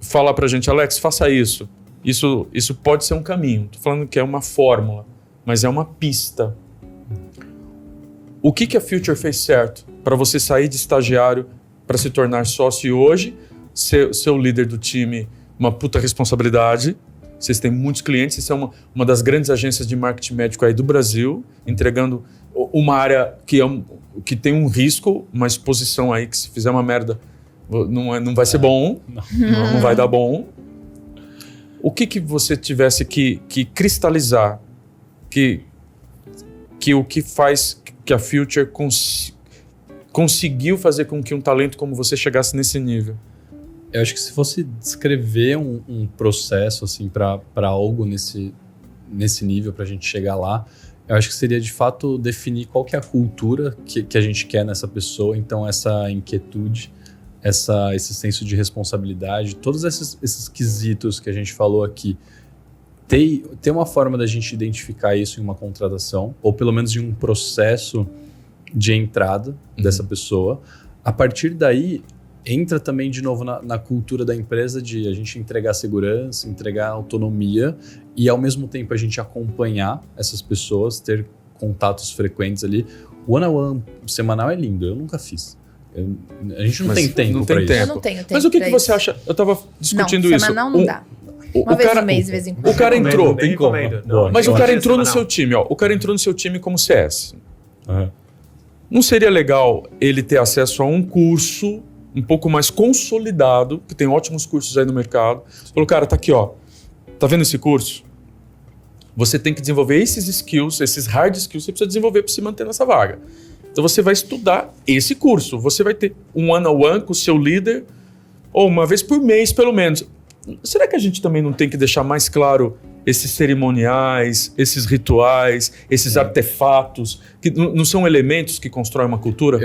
falar para a gente, Alex, faça isso. Isso pode ser um caminho. Estou falando que é uma fórmula, mas é uma pista. O que a Future fez certo para você sair de estagiário para se tornar sócio e hoje ser o líder do time? Uma puta responsabilidade. Vocês têm muitos clientes, vocês são uma das grandes agências de marketing médico aí do Brasil, entregando uma área que tem um risco, uma exposição aí que se fizer uma merda não vai ser bom, não vai dar bom. O que você tivesse que cristalizar, que o que faz que a Future conseguiu fazer com que um talento como você chegasse nesse nível? Eu acho que se fosse descrever um processo assim para algo nesse nível, para a gente chegar lá, eu acho que seria de fato definir qual que é a cultura que a gente quer nessa pessoa. Então essa inquietude, esse senso de responsabilidade, todos esses quesitos que a gente falou aqui, ter uma forma da gente identificar isso em uma contratação, ou pelo menos em um processo de entrada dessa pessoa. A partir daí, entra também de novo na cultura da empresa de a gente entregar segurança, entregar autonomia e ao mesmo tempo a gente acompanhar essas pessoas, ter contatos frequentes ali. O one-on-one semanal é lindo, eu nunca fiz. A gente não tem tempo para isso. Eu não tenho tempo. Mas o que você acha? Eu estava discutindo isso. Semanal não dá. Uma vez no mês, de vez em quando. O cara entrou. Tem como. Mas o cara entrou no seu time, ó. O cara entrou no seu time como CS. Uhum. Não seria legal ele ter acesso a um curso um pouco mais consolidado, que tem ótimos cursos aí no mercado. Falou, cara, tá aqui, ó. Tá vendo esse curso? Você tem que desenvolver esses skills, esses hard skills, você precisa desenvolver para se manter nessa vaga. Então você vai estudar esse curso. Você vai ter um one-on-one com o seu líder, ou uma vez por mês, pelo menos. Será que a gente também não tem que deixar mais claro esses cerimoniais, esses rituais, esses artefatos, que não são elementos que constroem uma cultura?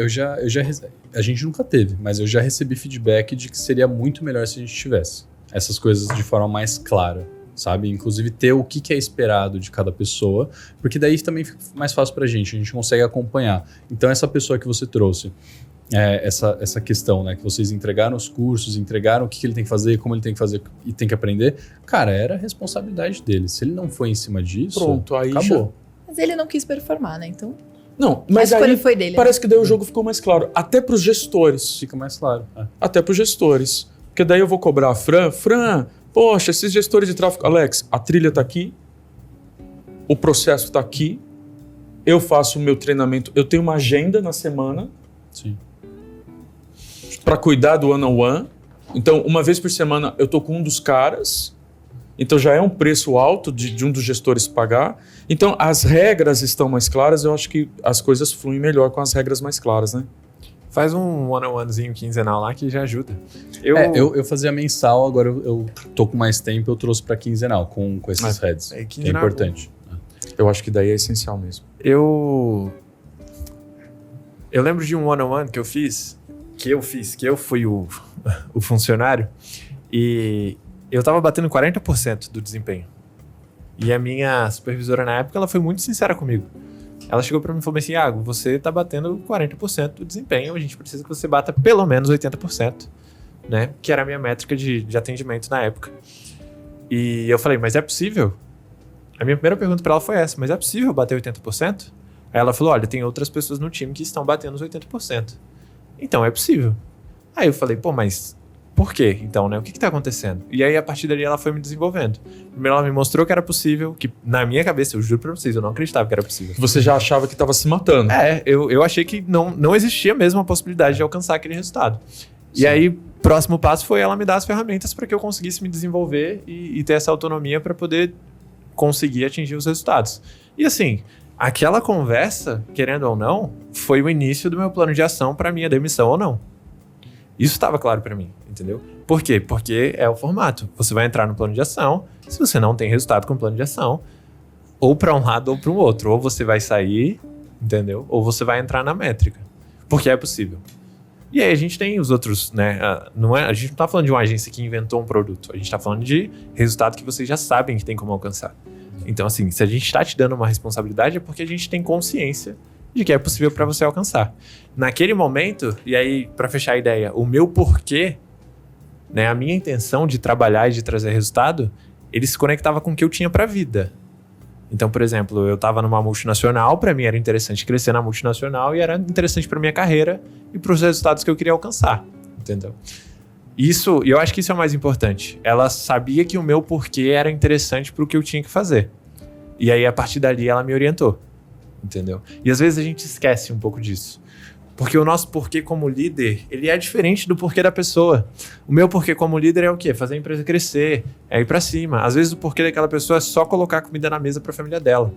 A gente nunca teve, mas eu já recebi feedback de que seria muito melhor se a gente tivesse essas coisas de forma mais clara, sabe? Inclusive ter o que é esperado de cada pessoa, porque daí também fica mais fácil pra gente, a gente consegue acompanhar. Então essa pessoa que você trouxe, essa questão, né, que vocês entregaram os cursos, entregaram o que ele tem que fazer, como ele tem que fazer e tem que aprender, cara, era a responsabilidade dele. Se ele não foi em cima disso, pronto, aí acabou. Mas ele não quis performar, né? Então, não, mas a escolha aí foi dele. Parece que daí o jogo ficou mais claro. Até pros gestores. Fica mais claro. Até pros gestores. Porque daí eu vou cobrar a Fran, poxa, esses gestores de tráfego... Alex, a trilha tá aqui, o processo tá aqui, eu faço o meu treinamento, eu tenho uma agenda na semana. Sim. Para cuidar do one-on-one. Então, uma vez por semana eu tô com um dos caras, então já é um preço alto de um dos gestores pagar. Então, as regras estão mais claras, eu acho que as coisas fluem melhor com as regras mais claras, né? Faz um one-on-onezinho quinzenal lá que já ajuda. Eu fazia mensal, agora eu tô com mais tempo, eu trouxe para quinzenal com esses heads. Que é importante. Eu acho que daí é essencial mesmo. Eu lembro de um one-on-one que eu fui o funcionário, e eu tava batendo 40% do desempenho. E a minha supervisora na época, ela foi muito sincera comigo. Ela chegou pra mim e falou assim, Iago, você tá batendo 40% do desempenho, a gente precisa que você bata pelo menos 80%, né? Que era a minha métrica de atendimento na época. E eu falei, mas é possível? A minha primeira pergunta pra ela foi essa, mas é possível bater 80%? Aí ela falou, olha, tem outras pessoas no time que estão batendo os 80%. Então, é possível. Aí eu falei, pô, mas por quê? Então, né? O que tá acontecendo? E aí, a partir dali, ela foi me desenvolvendo. Primeiro, ela me mostrou que era possível, que na minha cabeça, eu juro pra vocês, eu não acreditava que era possível. Você já achava que estava se matando. Eu achei que não existia mesmo a possibilidade de alcançar aquele resultado. Sim. E aí, próximo passo foi ela me dar as ferramentas para que eu conseguisse me desenvolver e ter essa autonomia para poder conseguir atingir os resultados. E assim, aquela conversa, querendo ou não, foi o início do meu plano de ação para minha demissão ou não. Isso estava claro para mim, entendeu? Por quê? Porque é o formato. Você vai entrar no plano de ação, se você não tem resultado com o plano de ação, ou para um lado ou para o outro. Ou você vai sair, entendeu? Ou você vai entrar na métrica. Porque é possível. E aí a gente tem os outros, né? A gente não tá falando de uma agência que inventou um produto. A gente tá falando de resultado que vocês já sabem que tem como alcançar. Então, assim, se a gente tá te dando uma responsabilidade é porque a gente tem consciência de que é possível para você alcançar. Naquele momento, e aí, para fechar a ideia, o meu porquê, né? A minha intenção de trabalhar e de trazer resultado, ele se conectava com o que eu tinha pra vida. Então, por exemplo, eu estava numa multinacional, para mim era interessante crescer na multinacional e era interessante para minha carreira e para os resultados que eu queria alcançar, entendeu? Isso, e eu acho que isso é o mais importante. Ela sabia que o meu porquê era interessante para o que eu tinha que fazer. E aí, a partir dali, ela me orientou, entendeu? E às vezes a gente esquece um pouco disso. Porque o nosso porquê como líder, ele é diferente do porquê da pessoa. O meu porquê como líder é o quê? Fazer a empresa crescer, é ir pra cima. Às vezes o porquê daquela pessoa é só colocar comida na mesa pra família dela.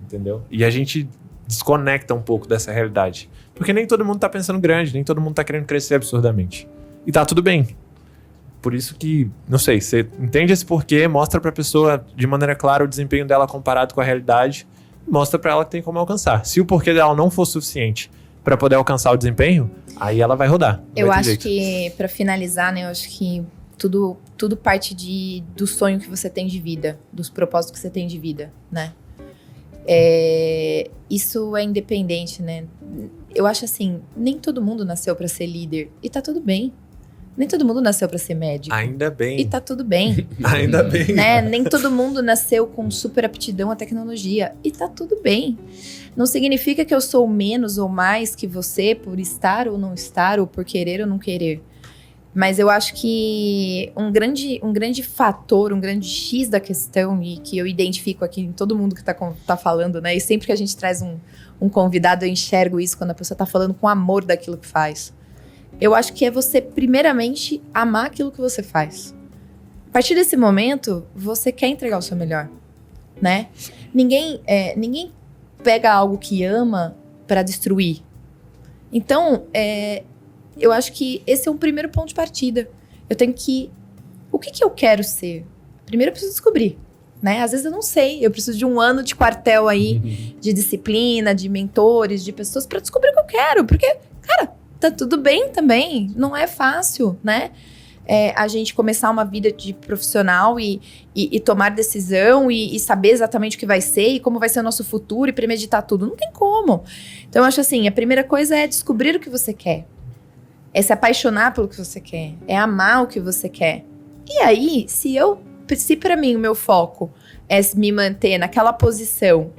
Entendeu? E a gente desconecta um pouco dessa realidade. Porque nem todo mundo tá pensando grande, nem todo mundo tá querendo crescer absurdamente. E tá tudo bem. Por isso que, não sei, você entende esse porquê, mostra pra pessoa de maneira clara o desempenho dela comparado com a realidade, e mostra pra ela que tem como alcançar. Se o porquê dela não for suficiente para poder alcançar o desempenho, aí ela vai rodar. Eu acho que, para finalizar, né, eu acho que tudo parte do sonho que você tem de vida, dos propósitos que você tem de vida, né? Isso é independente, né? Eu acho assim, nem todo mundo nasceu para ser líder, e tá tudo bem. Nem todo mundo nasceu para ser médico. Ainda bem. E tá tudo bem. Ainda bem. Né? Nem todo mundo nasceu com super aptidão à tecnologia, e tá tudo bem. Não significa que eu sou menos ou mais que você por estar ou não estar, ou por querer ou não querer. Mas eu acho que um grande fator, um grande X da questão, e que eu identifico aqui em todo mundo que tá falando, né? E sempre que a gente traz um convidado, eu enxergo isso quando a pessoa tá falando com amor daquilo que faz. Eu acho que é você, primeiramente, amar aquilo que você faz. A partir desse momento, você quer entregar o seu melhor, né? Ninguém pega algo que ama para destruir. Então, eu acho que esse é um primeiro ponto de partida. Eu tenho que... O que eu quero ser? Primeiro eu preciso descobrir, né? Às vezes eu não sei. Eu preciso de um ano de quartel aí, de disciplina, de mentores, de pessoas para descobrir o que eu quero. Porque, cara, tá tudo bem também. Não é fácil, né? A gente começar uma vida de profissional e tomar decisão e saber exatamente o que vai ser e como vai ser o nosso futuro e premeditar tudo. Não tem como. Então, eu acho assim, a primeira coisa é descobrir o que você quer. É se apaixonar pelo que você quer. É amar o que você quer. E aí, se pra mim o meu foco é me manter naquela posição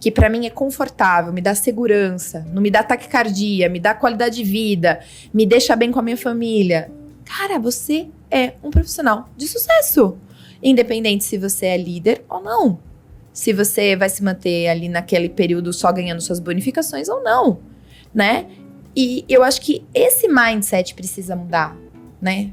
que pra mim é confortável, me dá segurança, não me dá taquicardia, me dá qualidade de vida, me deixa bem com a minha família... Cara, você é um profissional de sucesso. Independente se você é líder ou não. Se você vai se manter ali naquele período só ganhando suas bonificações ou não, né? E eu acho que esse mindset precisa mudar, né?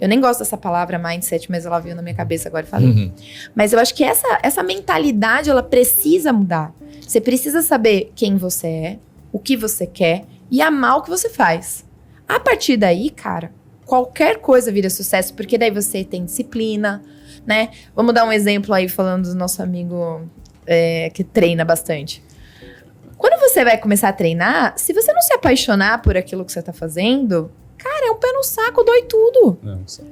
Eu nem gosto dessa palavra mindset, mas ela veio na minha cabeça agora e falei. Mas eu acho que essa mentalidade, ela precisa mudar. Você precisa saber quem você é, o que você quer e amar o que você faz. A partir daí, cara... Qualquer coisa vira sucesso, porque daí você tem disciplina, né? Vamos dar um exemplo aí, falando do nosso amigo que treina bastante. Quando você vai começar a treinar, se você não se apaixonar por aquilo que você tá fazendo, cara, é um pé no saco, dói tudo.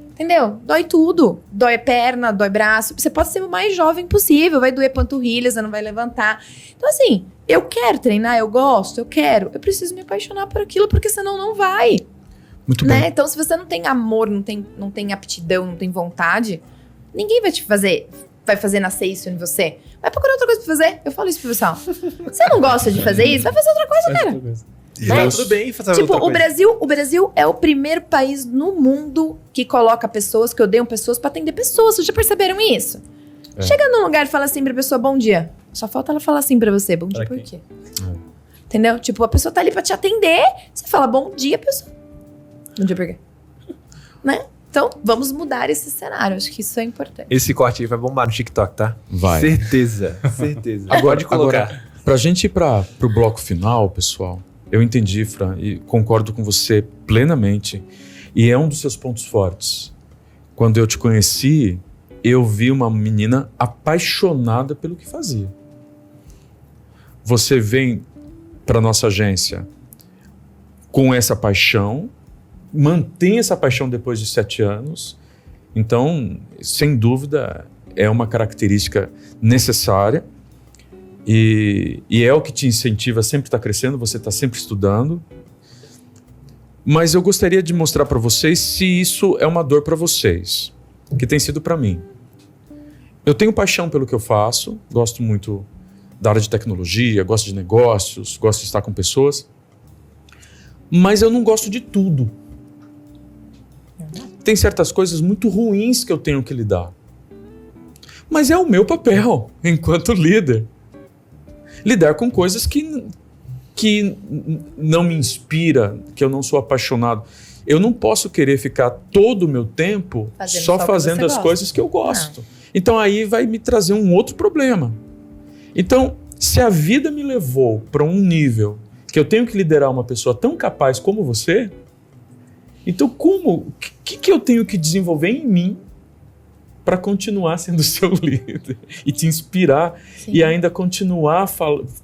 Entendeu? Dói tudo. Dói perna, dói braço. Você pode ser o mais jovem possível, vai doer panturrilha, você não vai levantar. Então assim, eu quero treinar, eu gosto, eu quero. Eu preciso me apaixonar por aquilo, porque senão não vai. Muito bem. Né? Então, se você não tem amor, não tem aptidão, não tem vontade, ninguém vai te fazer vai fazer nascer isso em você? Vai procurar outra coisa pra fazer. Eu falo isso pro pessoal. Você não gosta de fazer isso? Vai fazer outra coisa, cara. Tudo bem fazer Tipo, outra coisa. o Brasil é o primeiro país no mundo que coloca pessoas, que odeiam pessoas pra atender pessoas. Vocês já perceberam isso? Chega num lugar e fala assim pra pessoa, bom dia. Só falta ela falar assim pra você, bom dia por quê? Entendeu? Tipo, a pessoa tá ali pra te atender, você fala bom dia, pessoa. Bom dia por quê? Né? Então, vamos mudar esse cenário. Acho que isso é importante. Esse corte aí vai bombar no TikTok, tá? Vai. Certeza. Pode colocar. Agora, pra gente ir pro bloco final, pessoal, eu entendi, Fran, e concordo com você plenamente. E é um dos seus pontos fortes. Quando eu te conheci, eu vi uma menina apaixonada pelo que fazia. Você vem para nossa agência com essa paixão, mantém essa paixão depois de 7 anos. Então, sem dúvida, é uma característica necessária e é o que te incentiva a sempre estar crescendo, você está sempre estudando. Mas eu gostaria de mostrar para vocês se isso é uma dor para vocês, que tem sido para mim. Eu tenho paixão pelo que eu faço, gosto muito da área de tecnologia, gosto de negócios, gosto de estar com pessoas, mas eu não gosto de tudo. Tem certas coisas muito ruins que eu tenho que lidar. Mas é o meu papel, enquanto líder. Lidar com coisas que não me inspira, que eu não sou apaixonado. Eu não posso querer ficar todo o meu tempo só fazendo as coisas que eu gosto. Então aí vai me trazer um outro problema. Então, se a vida me levou para um nível que eu tenho que liderar uma pessoa tão capaz como você, então o que eu tenho que desenvolver em mim para continuar sendo seu líder e te inspirar? Sim. E ainda continuar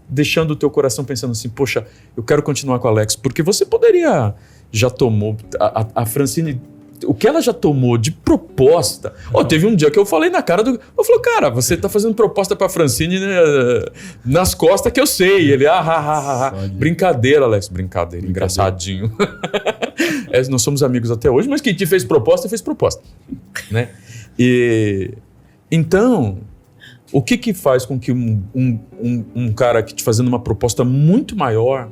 deixando o teu coração pensando assim, poxa, eu quero continuar com a Alex, porque você poderia, já tomou, a Francine, o que ela já tomou de proposta. Teve um dia que eu falei na cara do... Eu falei, cara, você tá fazendo proposta pra Francine, né, nas costas que eu sei. Ele, brincadeira, Alex, brincadeira. Engraçadinho. Nós somos amigos até hoje, mas quem te fez proposta, né? Então, o que faz com que um cara que te fazendo uma proposta muito maior,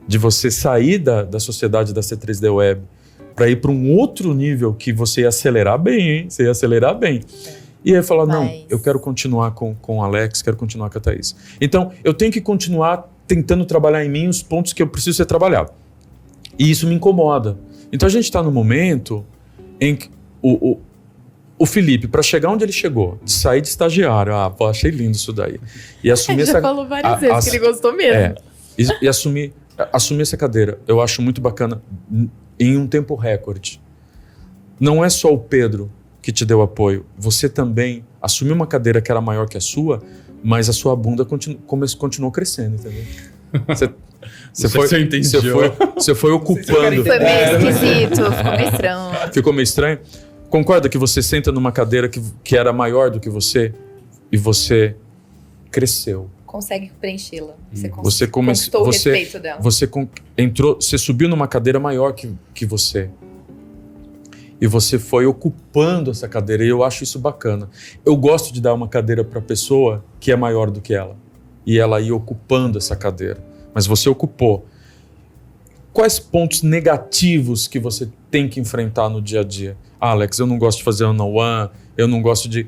de você sair da sociedade da C3D Web para ir para um outro nível que você ia acelerar bem, hein? Você ia acelerar bem. E aí falar, não, eu quero continuar com o Alex, quero continuar com a Thaís. Então, eu tenho que continuar tentando trabalhar em mim os pontos que eu preciso ser trabalhado. E isso me incomoda. Então, a gente está no momento em que o Felipe, para chegar onde ele chegou, de sair de estagiário, achei lindo isso daí. E assumir ele já falou várias vezes que ele gostou mesmo. E assumir essa cadeira, eu acho muito bacana em um tempo recorde. Não é só o Pedro que te deu apoio, você também assumiu uma cadeira que era maior que a sua, mas a sua bunda continuou crescendo, entendeu? Você foi ocupando. Foi meio esquisito, ficou meio estranho. Ficou meio estranho? Concorda que você senta numa cadeira que era maior do que você e você cresceu? Consegue preenchê-la. Você conquistou o respeito dela. Você subiu numa cadeira maior que você. E você foi ocupando essa cadeira. E eu acho isso bacana. Eu gosto de dar uma cadeira para a pessoa que é maior do que ela. E ela ir ocupando essa cadeira. Mas você ocupou. Quais pontos negativos que você tem que enfrentar no dia a dia? Alex, eu não gosto de fazer one-on-one. Eu não gosto de...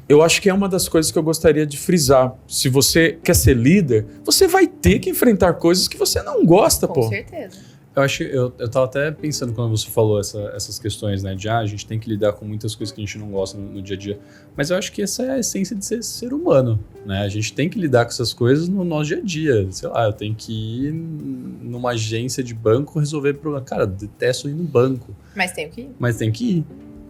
Eu acho que é uma das coisas que eu gostaria de frisar. Se você quer ser líder, você vai ter que enfrentar coisas que você não gosta, Com certeza. Eu tava até pensando quando você falou essas questões, né? De a gente tem que lidar com muitas coisas que a gente não gosta no dia a dia. Mas eu acho que essa é a essência de ser humano, né? A gente tem que lidar com essas coisas no nosso dia a dia. Sei lá, eu tenho que ir numa agência de banco resolver problema. Cara, detesto ir no banco. Mas tenho que ir.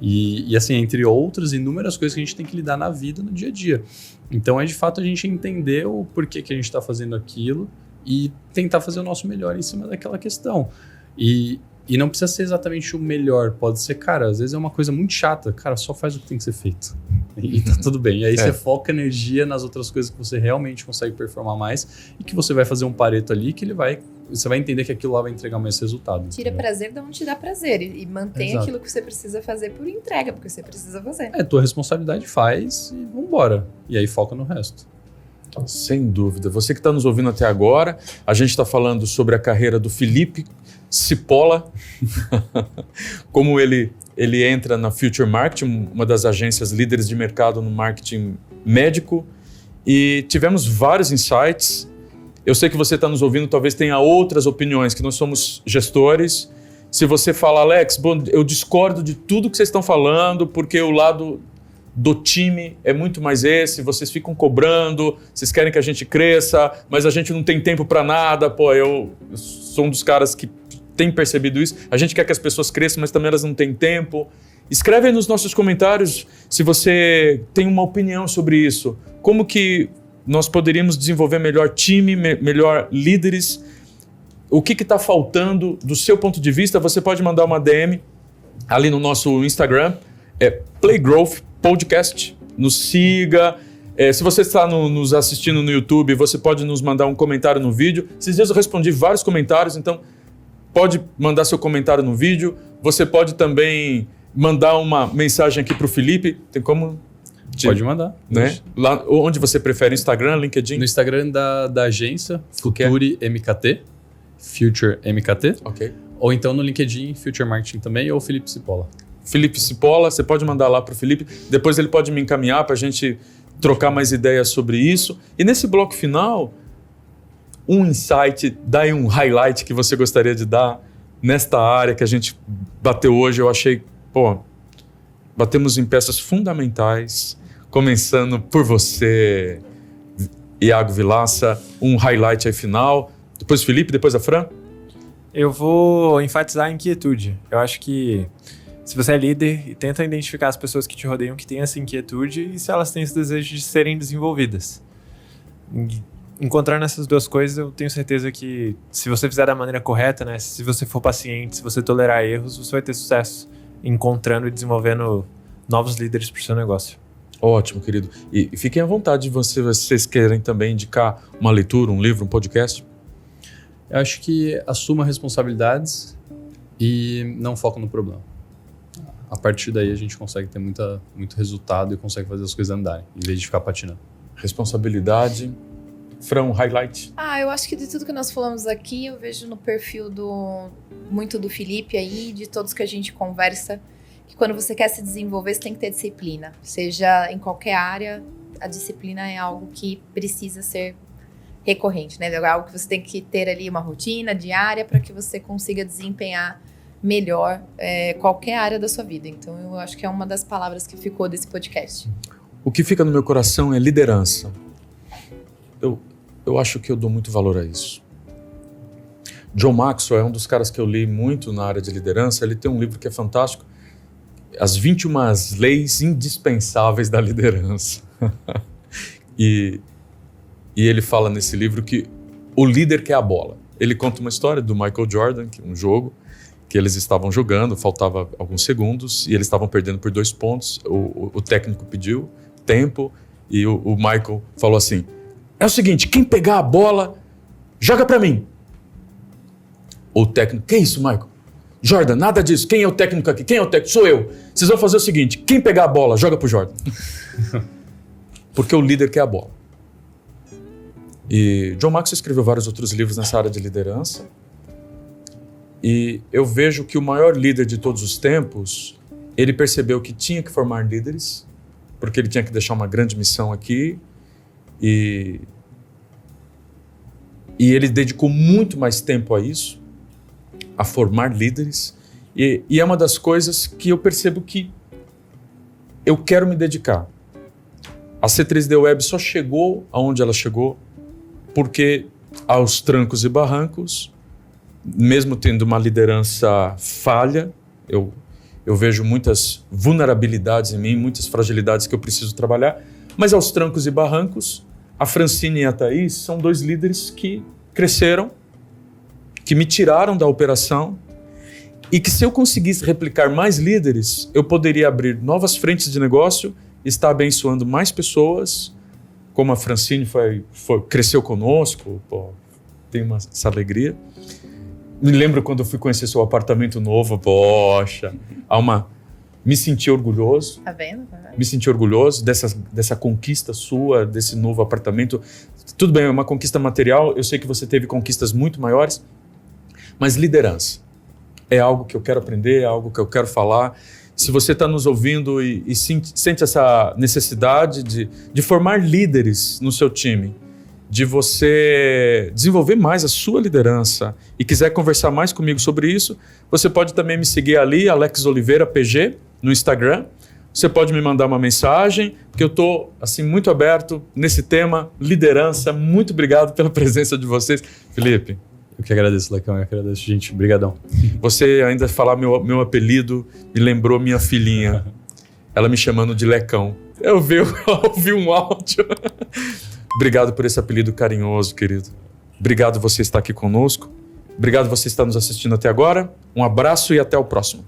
E assim, entre outras inúmeras coisas que a gente tem que lidar na vida, no dia a dia. Então é de fato a gente entender o porquê que a gente está fazendo aquilo e tentar fazer o nosso melhor em cima daquela questão. E não precisa ser exatamente o melhor, pode ser, cara, às vezes é uma coisa muito chata, cara, só faz o que tem que ser feito. E tá tudo bem. E aí você foca energia nas outras coisas que você realmente consegue performar mais e que você vai fazer um Pareto ali que ele vai você vai entender que aquilo lá vai entregar mais resultado. Tira entendeu? prazer de onde te dá prazer e mantém Exato. aquilo que você precisa fazer por entrega, porque você precisa fazer. Tua responsabilidade faz e vambora. E aí foca no resto. Sem dúvida. Você que está nos ouvindo até agora, a gente está falando sobre a carreira do Felipe Cipolla, como ele entra na Future Marketing, uma das agências líderes de mercado no marketing médico, e tivemos vários insights. Eu sei que você está nos ouvindo, talvez tenha outras opiniões, que nós somos gestores. Se você fala, Alex, bom, eu discordo de tudo que vocês estão falando, porque o lado do time é muito mais esse, vocês ficam cobrando, vocês querem que a gente cresça, mas a gente não tem tempo para nada. Pô, eu sou um dos caras que tem percebido isso. A gente quer que as pessoas cresçam, mas também elas não têm tempo. Escreve aí nos nossos comentários se você tem uma opinião sobre isso. Como que nós poderíamos desenvolver melhor time, melhor líderes? O que está faltando do seu ponto de vista? Você pode mandar uma DM ali no nosso Instagram, Playgrowth Podcast. Nos siga. Se você está nos assistindo no YouTube, você pode nos mandar um comentário no vídeo. Esses dias eu respondi vários comentários, então pode mandar seu comentário no vídeo. Você pode também mandar uma mensagem aqui para o Felipe. Tem como? Pode mandar. Né? Lá, onde você prefere? Instagram, LinkedIn? No Instagram da agência, Future MKT, Future MKT. Ok. Ou então no LinkedIn, Future Marketing também, ou Felipe Cipolla. Felipe Cipolla, você pode mandar lá para o Felipe. Depois ele pode me encaminhar para a gente trocar mais ideias sobre isso. E nesse bloco final, um insight, dá aí um highlight que você gostaria de dar nesta área que a gente bateu hoje. Eu achei, batemos em peças fundamentais, começando por você, Iago Vilaça, um highlight aí final. Depois o Felipe, depois a Fran. Eu vou enfatizar a inquietude. Eu acho que se você é líder e tenta identificar as pessoas que te rodeiam que têm essa inquietude e se elas têm esse desejo de serem desenvolvidas. Encontrando essas duas coisas, eu tenho certeza que se você fizer da maneira correta, né, se você for paciente, se você tolerar erros, você vai ter sucesso encontrando e desenvolvendo novos líderes para o seu negócio. Ótimo, querido. E fiquem à vontade, vocês querem também indicar uma leitura, um livro, um podcast? Eu acho que assuma responsabilidades e não foca no problema. A partir daí a gente consegue ter muito resultado e consegue fazer as coisas andarem, em vez de ficar patinando. Responsabilidade. Fran, um highlight. Eu acho que de tudo que nós falamos aqui, eu vejo no perfil muito do Felipe aí, de todos que a gente conversa, que quando você quer se desenvolver, você tem que ter disciplina. Seja em qualquer área, a disciplina é algo que precisa ser recorrente, né? É algo que você tem que ter ali uma rotina diária para que você consiga desempenhar melhor qualquer área da sua vida. Então, eu acho que é uma das palavras que ficou desse podcast. O que fica no meu coração é liderança. Eu acho que eu dou muito valor a isso. John Maxwell é um dos caras que eu li muito na área de liderança. Ele tem um livro que é fantástico, As 21 Leis Indispensáveis da Liderança. E ele fala nesse livro que o líder quer a bola. Ele conta uma história do Michael Jordan, que é um jogo que eles estavam jogando, faltava alguns segundos e eles estavam perdendo por 2 pontos. O técnico pediu tempo e o Michael falou assim: é o seguinte, quem pegar a bola, joga pra mim. O técnico, que isso, Michael? Jordan, nada disso. Quem é o técnico aqui? Quem é o técnico? Sou eu. Vocês vão fazer o seguinte, quem pegar a bola, joga pro Jordan. Porque o líder quer a bola. E John Maxwell escreveu vários outros livros nessa área de liderança. E eu vejo que o maior líder de todos os tempos, ele percebeu que tinha que formar líderes, porque ele tinha que deixar uma grande missão aqui. E ele dedicou muito mais tempo a isso, a formar líderes. E é uma das coisas que eu percebo que eu quero me dedicar. A C3D Web só chegou aonde ela chegou porque, aos trancos e barrancos, mesmo tendo uma liderança falha, eu vejo muitas vulnerabilidades em mim, muitas fragilidades que eu preciso trabalhar, mas aos trancos e barrancos, a Francine e a Thaís são 2 líderes que cresceram, que me tiraram da operação e que, se eu conseguisse replicar mais líderes, eu poderia abrir novas frentes de negócio, estar abençoando mais pessoas, como a Francine cresceu conosco, tenho essa alegria. Me lembro quando eu fui conhecer seu apartamento novo, poxa, me senti orgulhoso. Tá vendo? Me senti orgulhoso dessa conquista sua, desse novo apartamento. Tudo bem, é uma conquista material, eu sei que você teve conquistas muito maiores, mas liderança é algo que eu quero aprender, é algo que eu quero falar. Se você está nos ouvindo e sente essa necessidade de formar líderes no seu time, de você desenvolver mais a sua liderança e quiser conversar mais comigo sobre isso, você pode também me seguir ali, Alex Oliveira PG, no Instagram. Você pode me mandar uma mensagem, porque eu estou assim, muito aberto nesse tema, liderança. Muito obrigado pela presença de vocês. Felipe. Eu que agradeço, Lecão. Eu que agradeço, gente. Obrigadão. Você ainda falar meu apelido me lembrou minha filhinha. Ela me chamando de Lecão. Eu ouvi um áudio. Obrigado por esse apelido carinhoso, querido. Obrigado você estar aqui conosco. Obrigado você estar nos assistindo até agora. Um abraço e até o próximo.